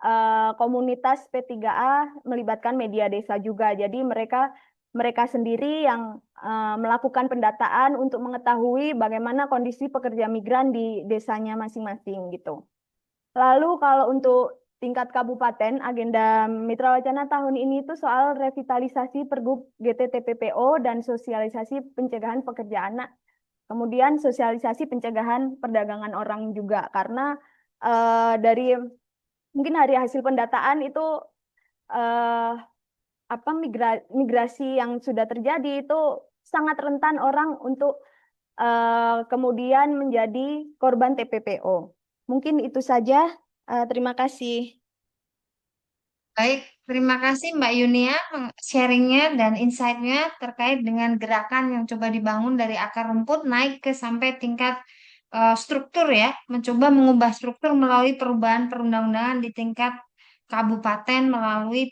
komunitas P3A melibatkan media desa juga. Jadi mereka sendiri yang melakukan pendataan untuk mengetahui bagaimana kondisi pekerja migran di desanya masing-masing gitu. Lalu kalau untuk tingkat kabupaten, agenda Mitra Wacana tahun ini itu soal revitalisasi Pergub GTTPPO dan sosialisasi pencegahan pekerja anak. Kemudian sosialisasi pencegahan perdagangan orang juga, karena dari mungkin dari hasil pendataan itu migrasi yang sudah terjadi itu sangat rentan orang untuk kemudian menjadi korban TPPO. Mungkin itu saja. Terima kasih. Baik, terima kasih Mbak Yunia sharingnya dan insight-nya terkait dengan gerakan yang coba dibangun dari akar rumput naik ke sampai tingkat struktur ya, mencoba mengubah struktur melalui perubahan perundang-undangan di tingkat kabupaten melalui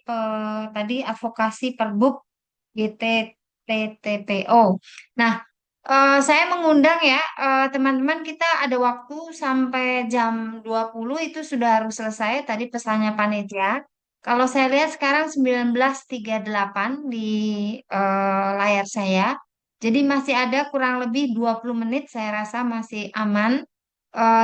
tadi advokasi Pergub GTTPO. Nah, saya mengundang ya teman-teman, kita ada waktu sampai jam 20 itu sudah harus selesai tadi pesannya panitia. Kalau saya lihat sekarang 19.38 di layar saya. Jadi masih ada kurang lebih 20 menit, saya rasa masih aman.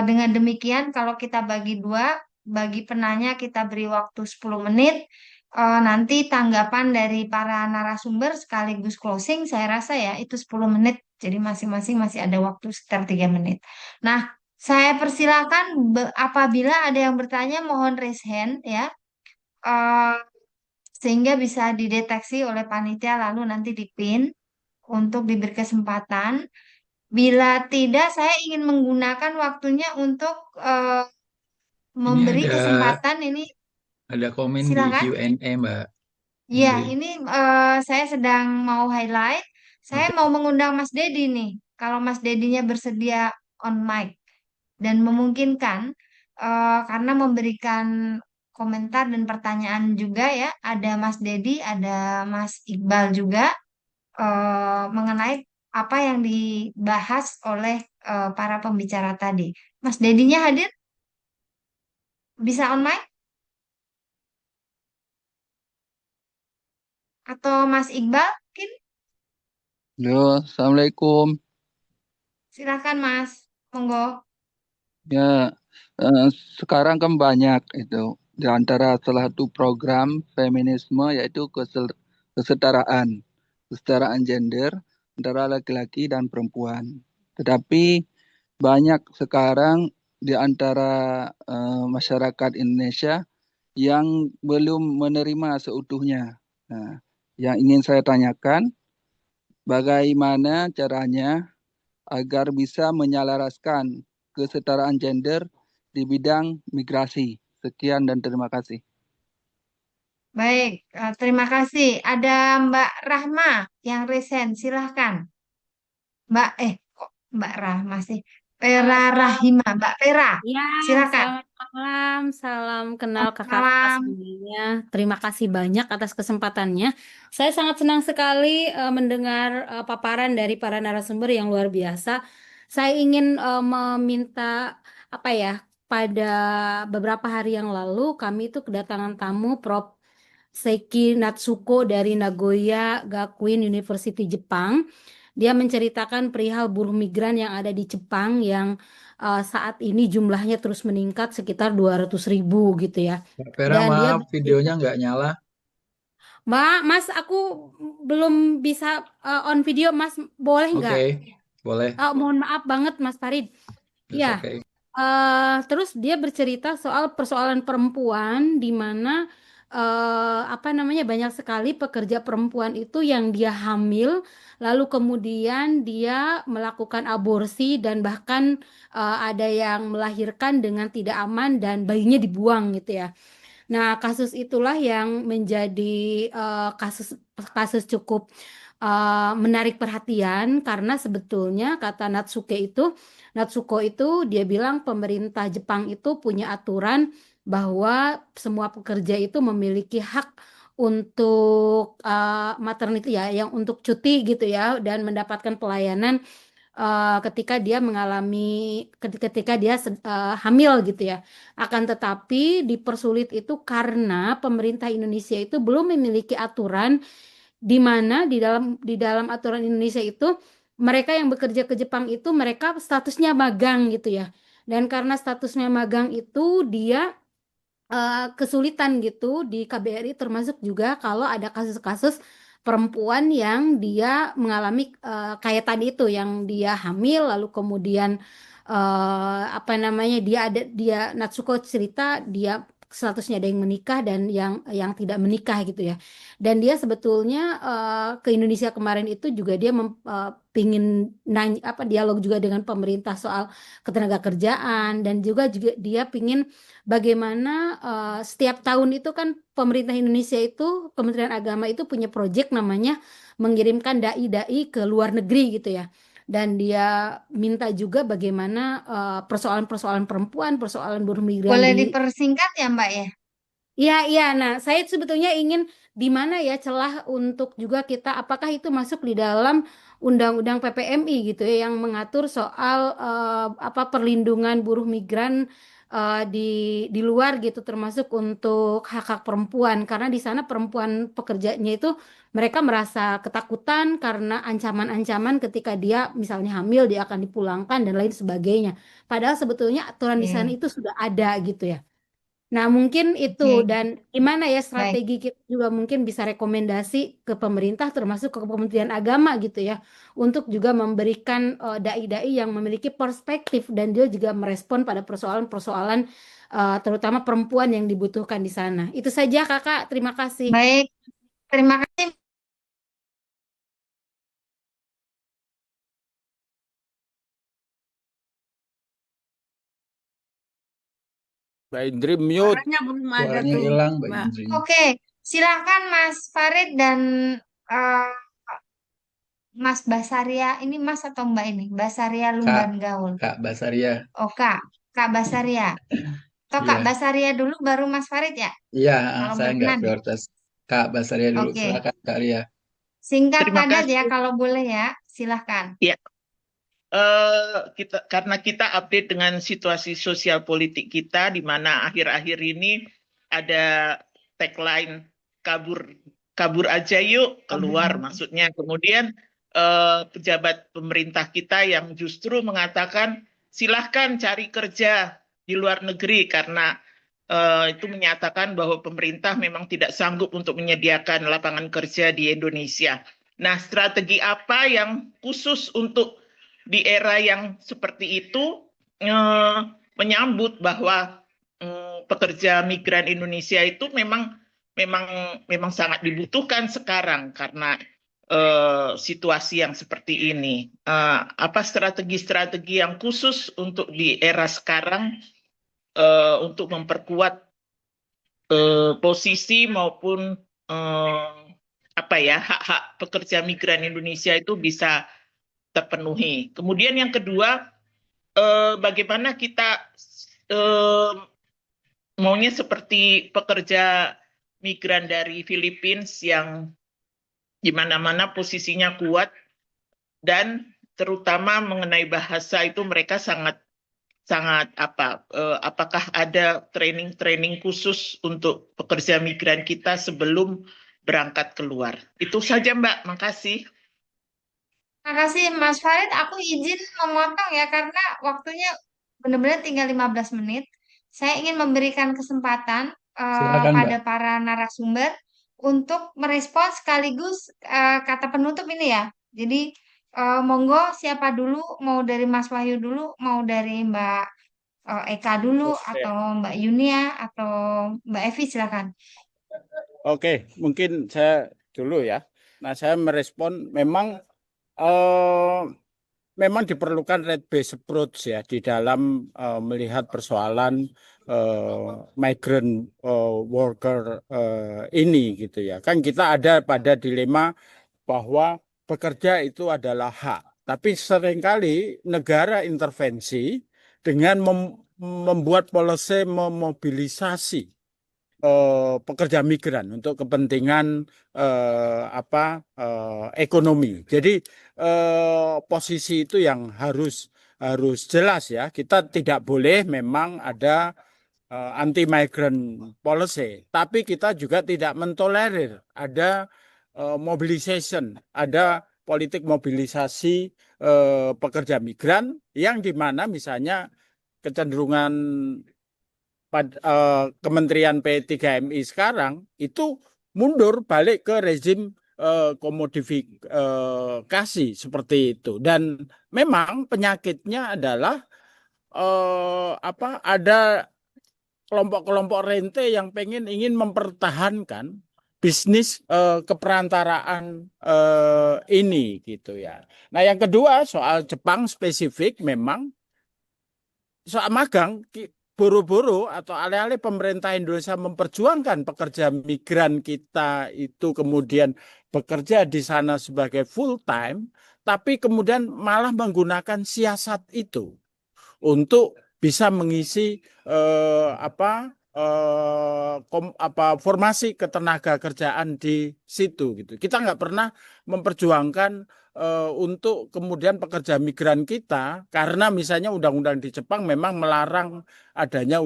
Dengan demikian kalau kita bagi dua, bagi penanya kita beri waktu 10 menit. Nanti tanggapan dari para narasumber sekaligus closing saya rasa ya itu 10 menit. Jadi masing-masing masih ada waktu sekitar 3 menit. Nah, saya persilakan apabila ada yang bertanya mohon raise hand ya. eh, Sehingga bisa dideteksi oleh panitia lalu nanti dipin untuk diberi kesempatan. Bila tidak, saya ingin menggunakan waktunya untuk Ini memberi kesempatan ini. ada komen di Silakan. Q&A, Mbak Ya, Indri. ini saya sedang mau highlight. Saya Oke. mau mengundang Mas Dedi nih. Kalau Mas Dedinya bersedia on mic dan memungkinkan, karena memberikan komentar dan pertanyaan juga ya. Ada Mas Dedi, ada Mas Iqbal juga mengenai apa yang dibahas oleh para pembicara tadi. Mas Dedinya hadir? Bisa on mic? Atau Mas Iqbal mungkin? Halo, Assalamualaikum. Silakan Mas. Monggo. Ya, eh, sekarang kan banyak itu di antara salah satu program feminisme yaitu kesetaraan gender antara laki-laki dan perempuan. Tetapi banyak sekarang di antara masyarakat Indonesia yang belum menerima seutuhnya. Nah, yang ingin saya tanyakan, bagaimana caranya agar bisa menyelaraskan kesetaraan gender di bidang migrasi. Sekian dan terima kasih. Baik, terima kasih. Ada Mbak Rahma yang resen, silahkan. Mbak, kok Mbak Rahma sih? Pera Rahima, Mbak Pera, Ya, silakan. Malam, salam kenal kakak-kakak Malam. semuanya. Terima kasih banyak atas kesempatannya. Saya sangat senang sekali mendengar paparan dari para narasumber yang luar biasa. Saya ingin meminta apa ya, pada beberapa hari yang lalu kami itu kedatangan tamu Prof. Seiki Natsuko dari Nagoya Gakuin University Jepang. Dia menceritakan perihal buruh migran yang ada di Jepang yang saat ini jumlahnya terus meningkat sekitar 200.000 gitu ya. Mbak Vera, Dan dia maaf bercerita, videonya nggak nyala. Mbak, Mas, aku belum bisa on video, Mas, boleh nggak? Oke, boleh. Mohon maaf banget, Mas Farid. It's Ya, okay. terus dia bercerita soal persoalan perempuan di mana apa namanya banyak sekali pekerja perempuan itu yang dia hamil, lalu kemudian dia melakukan aborsi dan bahkan ada yang melahirkan dengan tidak aman dan bayinya dibuang gitu ya. Nah, kasus itulah yang menjadi kasus kasus cukup menarik perhatian karena sebetulnya kata Natsuko itu dia bilang pemerintah Jepang itu punya aturan bahwa semua pekerja itu memiliki hak untuk maternity ya, yang untuk cuti gitu ya dan mendapatkan pelayanan ketika dia ketika dia hamil gitu ya. Akan tetapi dipersulit itu karena pemerintah Indonesia itu belum memiliki aturan di mana di dalam aturan Indonesia itu mereka yang bekerja ke Jepang itu mereka statusnya magang gitu ya. Dan karena statusnya magang itu dia kesulitan gitu di KBRI termasuk juga kalau ada kasus-kasus perempuan yang dia mengalami kayak tadi itu yang dia hamil lalu kemudian apa namanya dia Natsuko cerita dia statusnya ada yang menikah dan yang tidak menikah gitu ya dan dia sebetulnya ke Indonesia kemarin itu juga dia pingin nanya apa dialog juga dengan pemerintah soal ketenagakerjaan dan juga dia pingin bagaimana setiap tahun itu kan pemerintah Indonesia itu Kementerian Agama itu punya proyek namanya mengirimkan dai-dai ke luar negeri gitu ya. Dan dia minta juga bagaimana persoalan-persoalan perempuan, persoalan buruh migran Boleh di dipersingkat ya Mbak ya? Iya, iya. Nah, saya sebetulnya ingin di mana ya celah untuk juga kita, apakah itu masuk di dalam Undang-Undang PPMI gitu ya, yang mengatur soal apa perlindungan buruh migran di luar gitu, termasuk untuk hak-hak perempuan, karena di sana perempuan pekerjanya itu mereka merasa ketakutan karena ancaman-ancaman ketika dia misalnya hamil dia akan dipulangkan dan lain sebagainya. Padahal sebetulnya aturan di sana Oke, itu sudah ada gitu ya. Nah, mungkin itu oke, dan gimana ya baik. strategi kita juga mungkin bisa rekomendasi ke pemerintah termasuk ke Kementerian Agama gitu ya untuk juga memberikan dai-dai yang memiliki perspektif dan dia juga merespon pada persoalan-persoalan terutama perempuan yang dibutuhkan di sana. Itu saja Kakak, terima kasih. Baik, terima kasih. Mbak Indri mute. Suaranya belum ada Suaranya tuh, hilang, Mbak Mbak. Indri. Oke, silakan Mas Farid dan eh, Mas Basaria. Ini Mas atau Mbak ini? Basaria Kak, Lumban Gaul. Kak Basaria. Oh Kak Basaria. Atau Kak Iya, Basaria dulu baru Mas Farid ya? iya, Kalau saya nggak berkenan ya. prioritas. Kak Basaria dulu, Oke, silakan Kak Ria. singkat Terima padat ya kasih. kalau boleh ya. Silahkan. Ya, karena kita update dengan situasi sosial politik kita, di mana akhir-akhir ini ada tagline kabur kabur aja yuk keluar, maksudnya. Kemudian pejabat pemerintah kita yang justru mengatakan silahkan cari kerja di luar negeri karena itu menyatakan bahwa pemerintah memang tidak sanggup untuk menyediakan lapangan kerja di Indonesia. Nah, strategi apa yang khusus untuk di era yang seperti itu menyambut bahwa pekerja migran Indonesia itu memang sangat dibutuhkan sekarang karena situasi yang seperti ini. Apa strategi-strategi yang khusus untuk di era sekarang untuk memperkuat posisi maupun apa ya hak-hak pekerja migran Indonesia itu bisa terpenuhi. Kemudian yang kedua, bagaimana kita maunya seperti pekerja migran dari Filipina yang di mana-mana posisinya kuat, dan terutama mengenai bahasa itu mereka sangat apakah ada training khusus untuk pekerja migran kita sebelum berangkat keluar? Itu saja Mbak, makasih. Makasih Mas Farid, aku izin memotong ya karena waktunya benar-benar tinggal 15 menit. Saya ingin memberikan kesempatan Silakan Mbak. pada para narasumber untuk merespons sekaligus kata penutup ini ya. Jadi monggo siapa dulu, mau dari Mas Wahyu dulu, mau dari Mbak Eka dulu, Oke. atau Mbak Yunia, atau Mbak Evi silakan. Oke, mungkin saya dulu ya. Nah, saya merespon memang diperlukan rate-based approach ya di dalam melihat persoalan migrant worker ini gitu ya. Kan kita ada pada dilema bahwa bekerja itu adalah hak, tapi seringkali negara intervensi dengan membuat policy memobilisasi pekerja migran untuk kepentingan ekonomi. Jadi posisi itu yang harus jelas ya. Kita tidak boleh memang ada anti migrant policy, tapi kita juga tidak mentolerir ada mobilisation, ada politik mobilisasi pekerja migran yang dimana misalnya kecenderungan Kementerian P3MI sekarang itu mundur balik ke rezim komodifikasi seperti itu. Dan memang penyakitnya adalah ada kelompok-kelompok rente yang ingin mempertahankan bisnis keperantaraan ini gitu ya. Nah, yang kedua soal Jepang spesifik, memang soal magang buru-buru atau alih-alih pemerintah Indonesia memperjuangkan pekerja migran kita itu kemudian bekerja di sana sebagai full time, tapi kemudian malah menggunakan siasat itu untuk bisa mengisi formasi ketenaga kerjaan di situ gitu. Kita nggak pernah memperjuangkan untuk kemudian pekerja migran kita, karena misalnya undang-undang di Jepang memang melarang adanya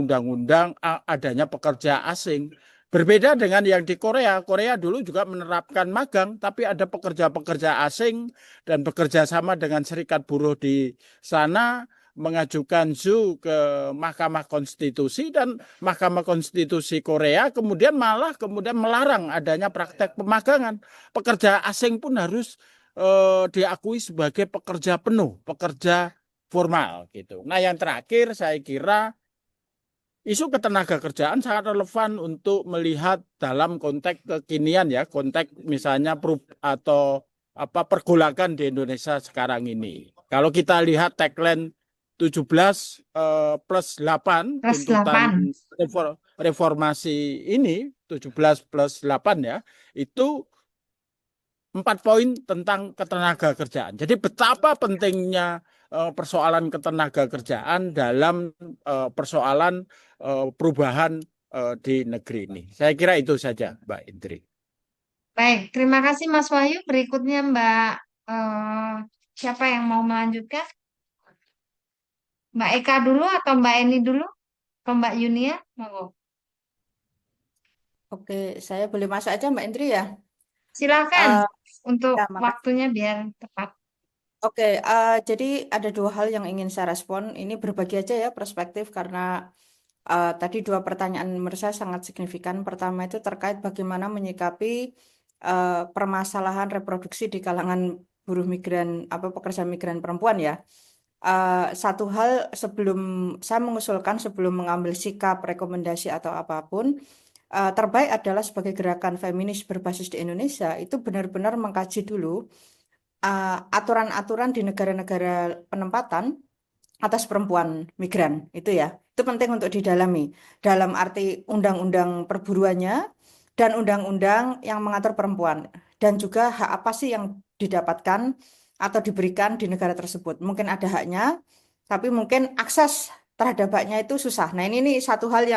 adanya pekerja asing. Berbeda dengan yang di Korea. Korea dulu juga menerapkan magang, tapi ada pekerja-pekerja asing dan bekerja sama dengan serikat buruh di sana, mengajukan ZU ke Mahkamah Konstitusi, dan Mahkamah Konstitusi Korea kemudian melarang adanya praktek pemagangan. Pekerja asing pun harus diakui sebagai pekerja penuh, pekerja formal gitu. Nah, yang terakhir saya kira isu ketenaga kerjaan sangat relevan untuk melihat dalam konteks kekinian ya, konteks misalnya pergolakan di Indonesia sekarang ini. Kalau kita lihat tagline 17 plus 8 tuntutan reformasi ini, 17 plus 8 ya, itu 4 poin tentang ketenaga kerjaan. Jadi betapa pentingnya persoalan ketenaga kerjaan dalam persoalan perubahan di negeri ini. Saya kira itu saja, Mbak Indri. Baik, terima kasih Mas Wahyu. Berikutnya Mbak, siapa yang mau melanjutkan? Mbak Eka dulu atau Mbak Eni dulu? Atau Mbak Yunia? Monggo. Oke, saya boleh masuk aja Mbak Indri ya? Silakan untuk Ya, makasih. waktunya biar tepat. Oke, jadi ada dua hal yang ingin saya respon. Ini berbagi aja ya perspektif, karena tadi dua pertanyaan menurut saya sangat signifikan. Pertama itu terkait bagaimana menyikapi permasalahan reproduksi di kalangan buruh migran, pekerja migran perempuan ya. Satu hal sebelum saya mengusulkan, sebelum mengambil sikap, rekomendasi atau apapun, terbaik adalah sebagai gerakan feminis berbasis di Indonesia itu benar-benar mengkaji dulu aturan-aturan di negara-negara penempatan atas perempuan migran itu ya. Itu penting untuk didalami dalam arti undang-undang perburuannya dan undang-undang yang mengatur perempuan, dan juga hak apa sih yang didapatkan atau diberikan di negara tersebut. Mungkin ada haknya, tapi mungkin akses terhadap haknya itu susah. Nah, ini nih satu hal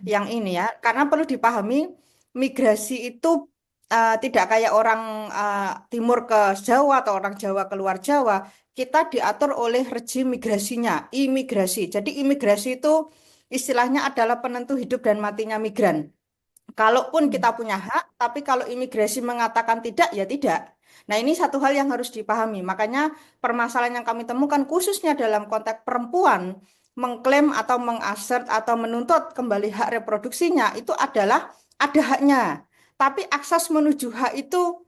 yang ini ya, karena perlu dipahami migrasi itu tidak kayak orang timur ke Jawa atau orang Jawa keluar Jawa. Kita diatur oleh rejim migrasinya, imigrasi. Jadi imigrasi itu istilahnya adalah penentu hidup dan matinya migran. Kalaupun kita punya hak, tapi kalau imigrasi mengatakan tidak, ya tidak. Nah, ini satu hal yang harus dipahami. Makanya permasalahan yang kami temukan khususnya dalam konteks perempuan mengklaim atau mengassert atau menuntut kembali hak reproduksinya itu adalah ada haknya. Tapi akses menuju hak itu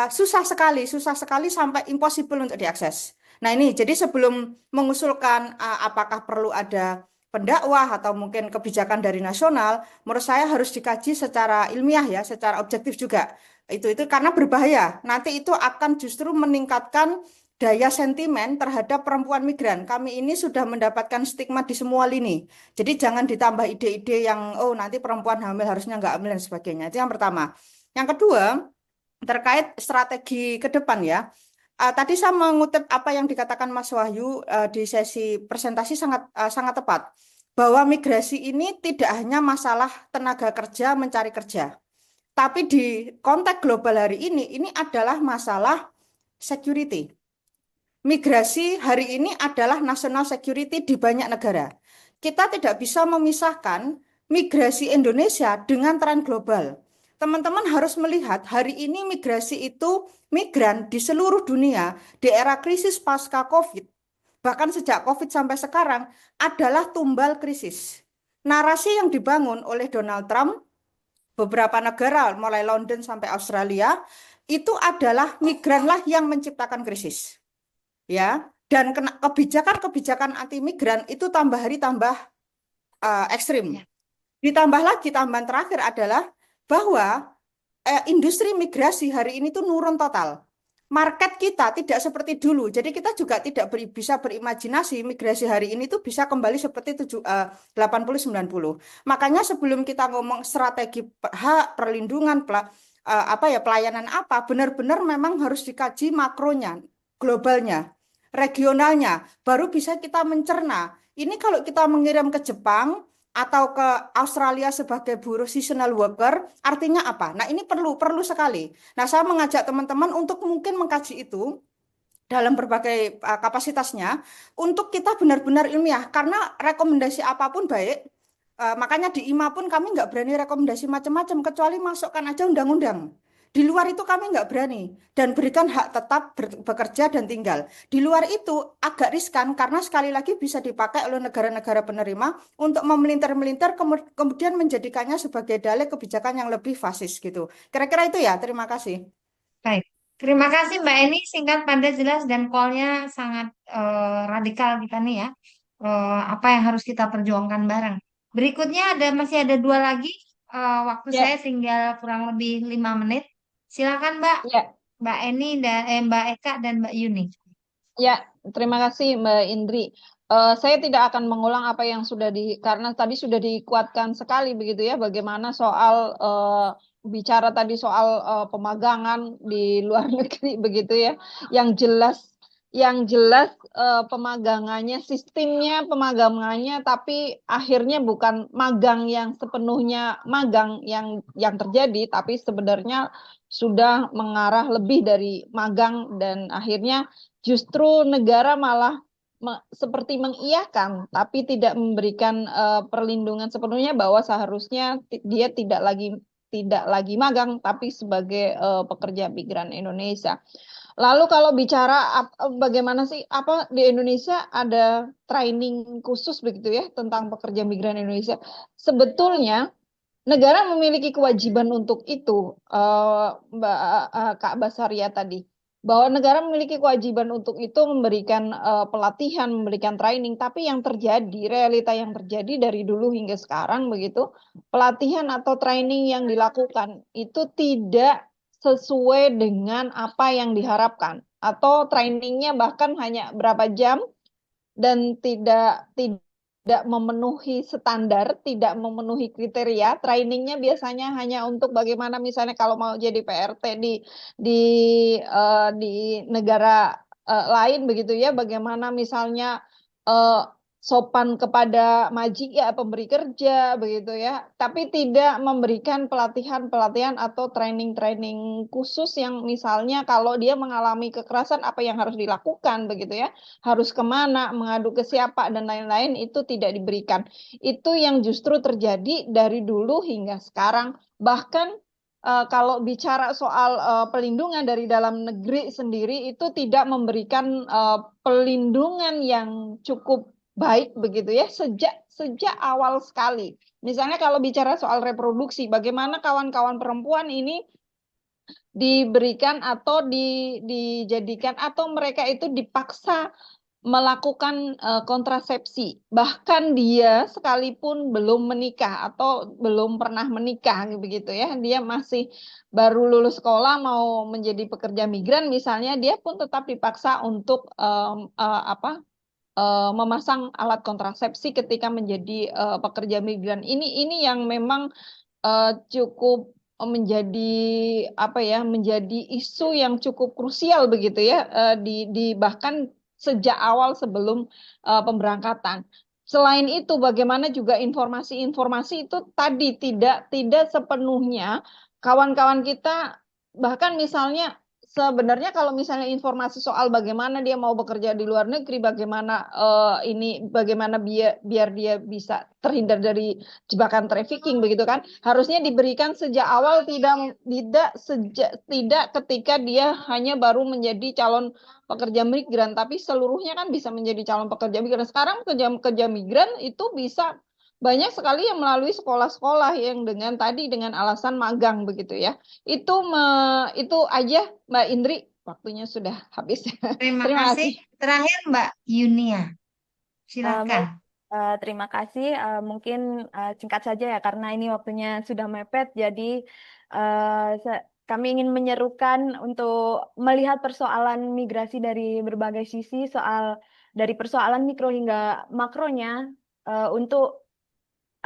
susah sekali sampai impossible untuk diakses. Nah, ini jadi sebelum mengusulkan apakah perlu ada pendakwah atau mungkin kebijakan dari nasional, menurut saya harus dikaji secara ilmiah ya, secara objektif juga. Itu karena berbahaya. Nanti itu akan justru meningkatkan daya sentimen terhadap perempuan migran. Kami ini sudah mendapatkan stigma di semua lini. Jadi jangan ditambah ide-ide yang oh nanti perempuan hamil harusnya nggak hamil dan sebagainya. Itu yang pertama. Yang kedua, terkait strategi ke depan ya. Tadi saya mengutip apa yang dikatakan Mas Wahyu di sesi presentasi sangat tepat. Bahwa migrasi ini tidak hanya masalah tenaga kerja mencari kerja. Tapi di konteks global hari ini adalah masalah security. Migrasi hari ini adalah national security di banyak negara. Kita tidak bisa memisahkan migrasi Indonesia dengan tren global. Teman-teman harus melihat hari ini migrasi itu migran di seluruh dunia di era krisis pasca COVID, bahkan sejak COVID sampai sekarang adalah tumbal krisis. Narasi yang dibangun oleh Donald Trump, beberapa negara mulai London sampai Australia, itu adalah migranlah yang menciptakan krisis. Ya, dan kebijakan-kebijakan anti migran itu tambah hari tambah ekstrim. Ditambah lagi tambahan terakhir adalah bahwa industri migrasi hari ini tuh nurun total. Market kita tidak seperti dulu. Jadi kita juga tidak bisa berimajinasi migrasi hari ini tuh bisa kembali seperti 80-90. Makanya sebelum kita ngomong strategi hak, perlindungan, pelayanan apa, benar-benar memang harus dikaji makronya, globalnya, regionalnya, baru bisa kita mencerna. Ini kalau kita mengirim ke Jepang atau ke Australia sebagai buruh seasonal worker, artinya apa? Nah, ini perlu sekali. Nah, saya mengajak teman-teman untuk mungkin mengkaji itu dalam berbagai kapasitasnya, untuk kita benar-benar ilmiah, karena rekomendasi apapun baik, makanya di IMA pun kami nggak berani rekomendasi macam-macam, kecuali masukkan aja undang-undang. Di luar itu kami nggak berani, dan berikan hak tetap bekerja dan tinggal. Di luar itu agak riskan, karena sekali lagi bisa dipakai oleh negara-negara penerima untuk memelintir-melintir, kemudian menjadikannya sebagai dalih kebijakan yang lebih fasis gitu. Kira-kira itu ya, terima kasih. Baik. Terima kasih Mbak Eni, singkat, padat, jelas, dan call-nya sangat radikal kita nih ya. Apa yang harus kita perjuangkan bareng. Berikutnya masih ada dua lagi. Waktu Ya. saya tinggal kurang lebih 5 menit. Silakan Mbak, Ya. Mbak Eni dan Mbak Eka dan Mbak Yuni. Ya, terima kasih Mbak Indri. Saya tidak akan mengulang apa yang karena tadi sudah dikuatkan sekali begitu ya, bagaimana soal bicara tadi soal pemagangan di luar negeri begitu ya, yang jelas pemagangannya, sistemnya pemagangannya, tapi akhirnya bukan magang yang sepenuhnya magang yang terjadi, tapi sebenarnya sudah mengarah lebih dari magang, dan akhirnya justru negara malah seperti mengiyakan, tapi tidak memberikan perlindungan sepenuhnya, bahwa seharusnya dia tidak lagi magang, tapi sebagai pekerja migran Indonesia. Lalu kalau bicara bagaimana sih, apa di Indonesia ada training khusus begitu ya tentang pekerja migran Indonesia? Sebetulnya negara memiliki kewajiban untuk itu, Kak Basaria tadi, bahwa negara memiliki kewajiban untuk itu, memberikan pelatihan, memberikan training. Tapi yang terjadi, realita yang terjadi dari dulu hingga sekarang begitu, pelatihan atau training yang dilakukan itu tidak sesuai dengan apa yang diharapkan, atau trainingnya bahkan hanya berapa jam dan tidak memenuhi standar, tidak memenuhi kriteria. Trainingnya biasanya hanya untuk bagaimana misalnya kalau mau jadi PRT di negara lain begitu ya, bagaimana misalnya sopan kepada majik ya pemberi kerja begitu ya, tapi tidak memberikan pelatihan-pelatihan atau training-training khusus yang misalnya kalau dia mengalami kekerasan apa yang harus dilakukan begitu ya, harus kemana, mengadu ke siapa dan lain-lain itu tidak diberikan. Itu yang justru terjadi dari dulu hingga sekarang. Bahkan kalau bicara soal pelindungan dari dalam negeri sendiri itu tidak memberikan pelindungan yang cukup baik begitu ya sejak awal sekali. Misalnya kalau bicara soal reproduksi, bagaimana kawan-kawan perempuan ini diberikan atau dijadikan atau mereka itu dipaksa melakukan kontrasepsi, bahkan dia sekalipun belum menikah atau belum pernah menikah begitu ya, dia masih baru lulus sekolah mau menjadi pekerja migran misalnya, dia pun tetap dipaksa untuk memasang alat kontrasepsi ketika menjadi pekerja migran. Ini yang memang cukup menjadi apa ya, menjadi isu yang cukup krusial begitu ya, di bahkan sejak awal sebelum pemberangkatan. Selain itu, bagaimana juga informasi-informasi itu tadi tidak sepenuhnya kawan-kawan kita, bahkan misalnya sebenarnya kalau misalnya informasi soal bagaimana dia mau bekerja di luar negeri, bagaimana bagaimana biar dia bisa terhindar dari jebakan trafficking begitu kan, harusnya diberikan sejak awal, tidak ketika dia hanya baru menjadi calon pekerja migran, tapi seluruhnya kan bisa menjadi calon pekerja migran. Sekarang pekerja migran itu bisa banyak sekali yang melalui sekolah-sekolah yang dengan alasan magang begitu ya. Itu aja Mbak Indri, waktunya sudah habis. Terima Terima kasih. kasih. Terakhir Mbak Yunia, silakan. Terima kasih. Mungkin singkat saja ya karena ini waktunya sudah mepet. Jadi kami ingin menyerukan untuk melihat persoalan migrasi dari berbagai sisi, dari persoalan mikro hingga makronya untuk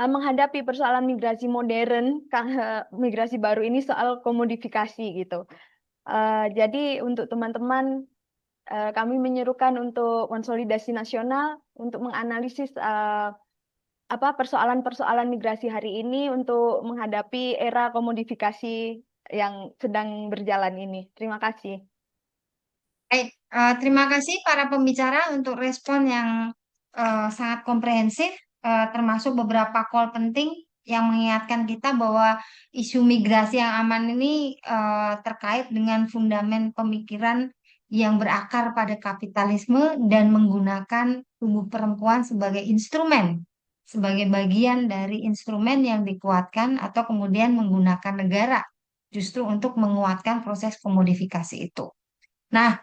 menghadapi persoalan migrasi modern, migrasi baru ini soal komodifikasi gitu. Jadi untuk teman-teman kami menyerukan untuk konsolidasi nasional untuk menganalisis persoalan-persoalan migrasi hari ini untuk menghadapi era komodifikasi yang sedang berjalan ini. Terima kasih. Baik, terima kasih para pembicara untuk respon yang sangat komprehensif, termasuk beberapa call penting yang mengingatkan kita bahwa isu migrasi yang aman ini terkait dengan fundamen pemikiran yang berakar pada kapitalisme dan menggunakan tubuh perempuan sebagai instrumen, sebagai bagian dari instrumen yang dikuatkan atau kemudian menggunakan negara justru untuk menguatkan proses komodifikasi itu. Nah,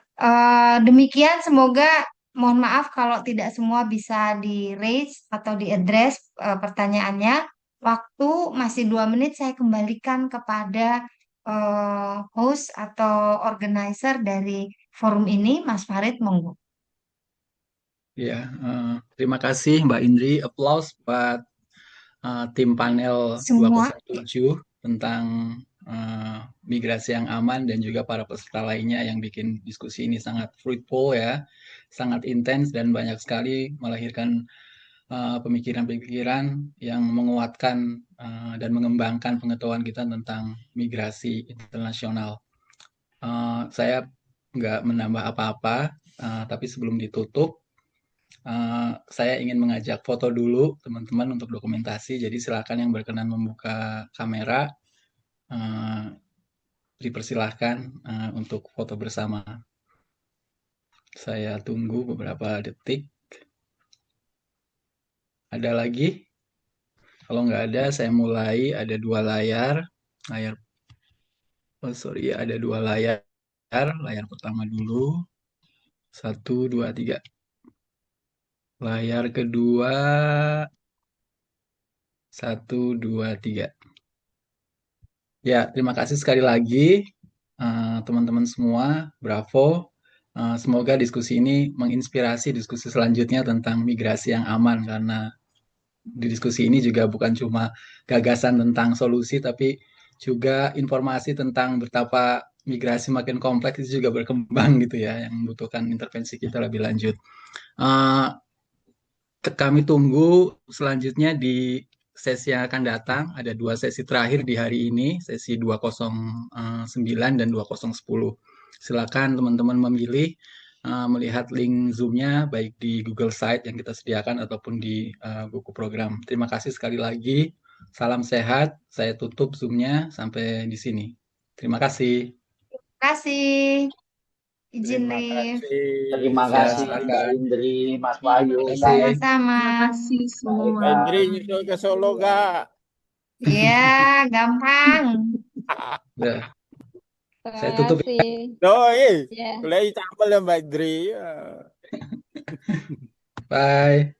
demikian semoga mohon maaf kalau tidak semua bisa di-raise atau di-address pertanyaannya. Waktu masih 2 menit, saya kembalikan kepada host atau organizer dari forum ini, Mas Farid, monggo. Ya, terima kasih Mbak Indri. Applause buat tim panel Semua. 207 tentang migrasi yang aman dan juga para peserta lainnya yang bikin diskusi ini sangat fruitful ya, sangat intens dan banyak sekali melahirkan pemikiran-pemikiran yang menguatkan dan mengembangkan pengetahuan kita tentang migrasi internasional. Saya nggak menambah apa-apa, tapi sebelum ditutup, saya ingin mengajak foto dulu teman-teman untuk dokumentasi. Jadi silakan yang berkenan membuka kamera, dipersilahkan untuk foto bersama. Saya tunggu beberapa detik. Ada lagi? Kalau nggak ada, saya mulai. Ada 2 layar. Ada 2 layar. Layar pertama dulu. 1, 2, 3. Layar kedua. 1, 2, 3. Ya, terima kasih sekali lagi teman-teman semua. Bravo. Semoga diskusi ini menginspirasi diskusi selanjutnya tentang migrasi yang aman, karena di diskusi ini juga bukan cuma gagasan tentang solusi, tapi juga informasi tentang betapa migrasi makin kompleks itu juga berkembang gitu ya, yang membutuhkan intervensi kita lebih lanjut. kami tunggu selanjutnya di sesi yang akan datang. Ada 2 sesi terakhir di hari ini, sesi 209 dan 2010. Silakan teman-teman memilih melihat link Zoom-nya baik di Google Site yang kita sediakan ataupun di buku program. Terima kasih sekali lagi. Salam sehat. Saya tutup Zoom-nya sampai di sini. Terima kasih. Terima kasih. Izin Terima live. kasih. Terima Ya, kasih Mbak silakan. Indri, Mas Terima Wahyu, kasih. Sama-sama. Terima kasih Mbak semua. Eka. Indri nyusul ke Solo gak? Ya, gampang. Ya, Terima saya tutup. kasih. Doi, Ya. mulai campur ya Mbak Indri. Bye.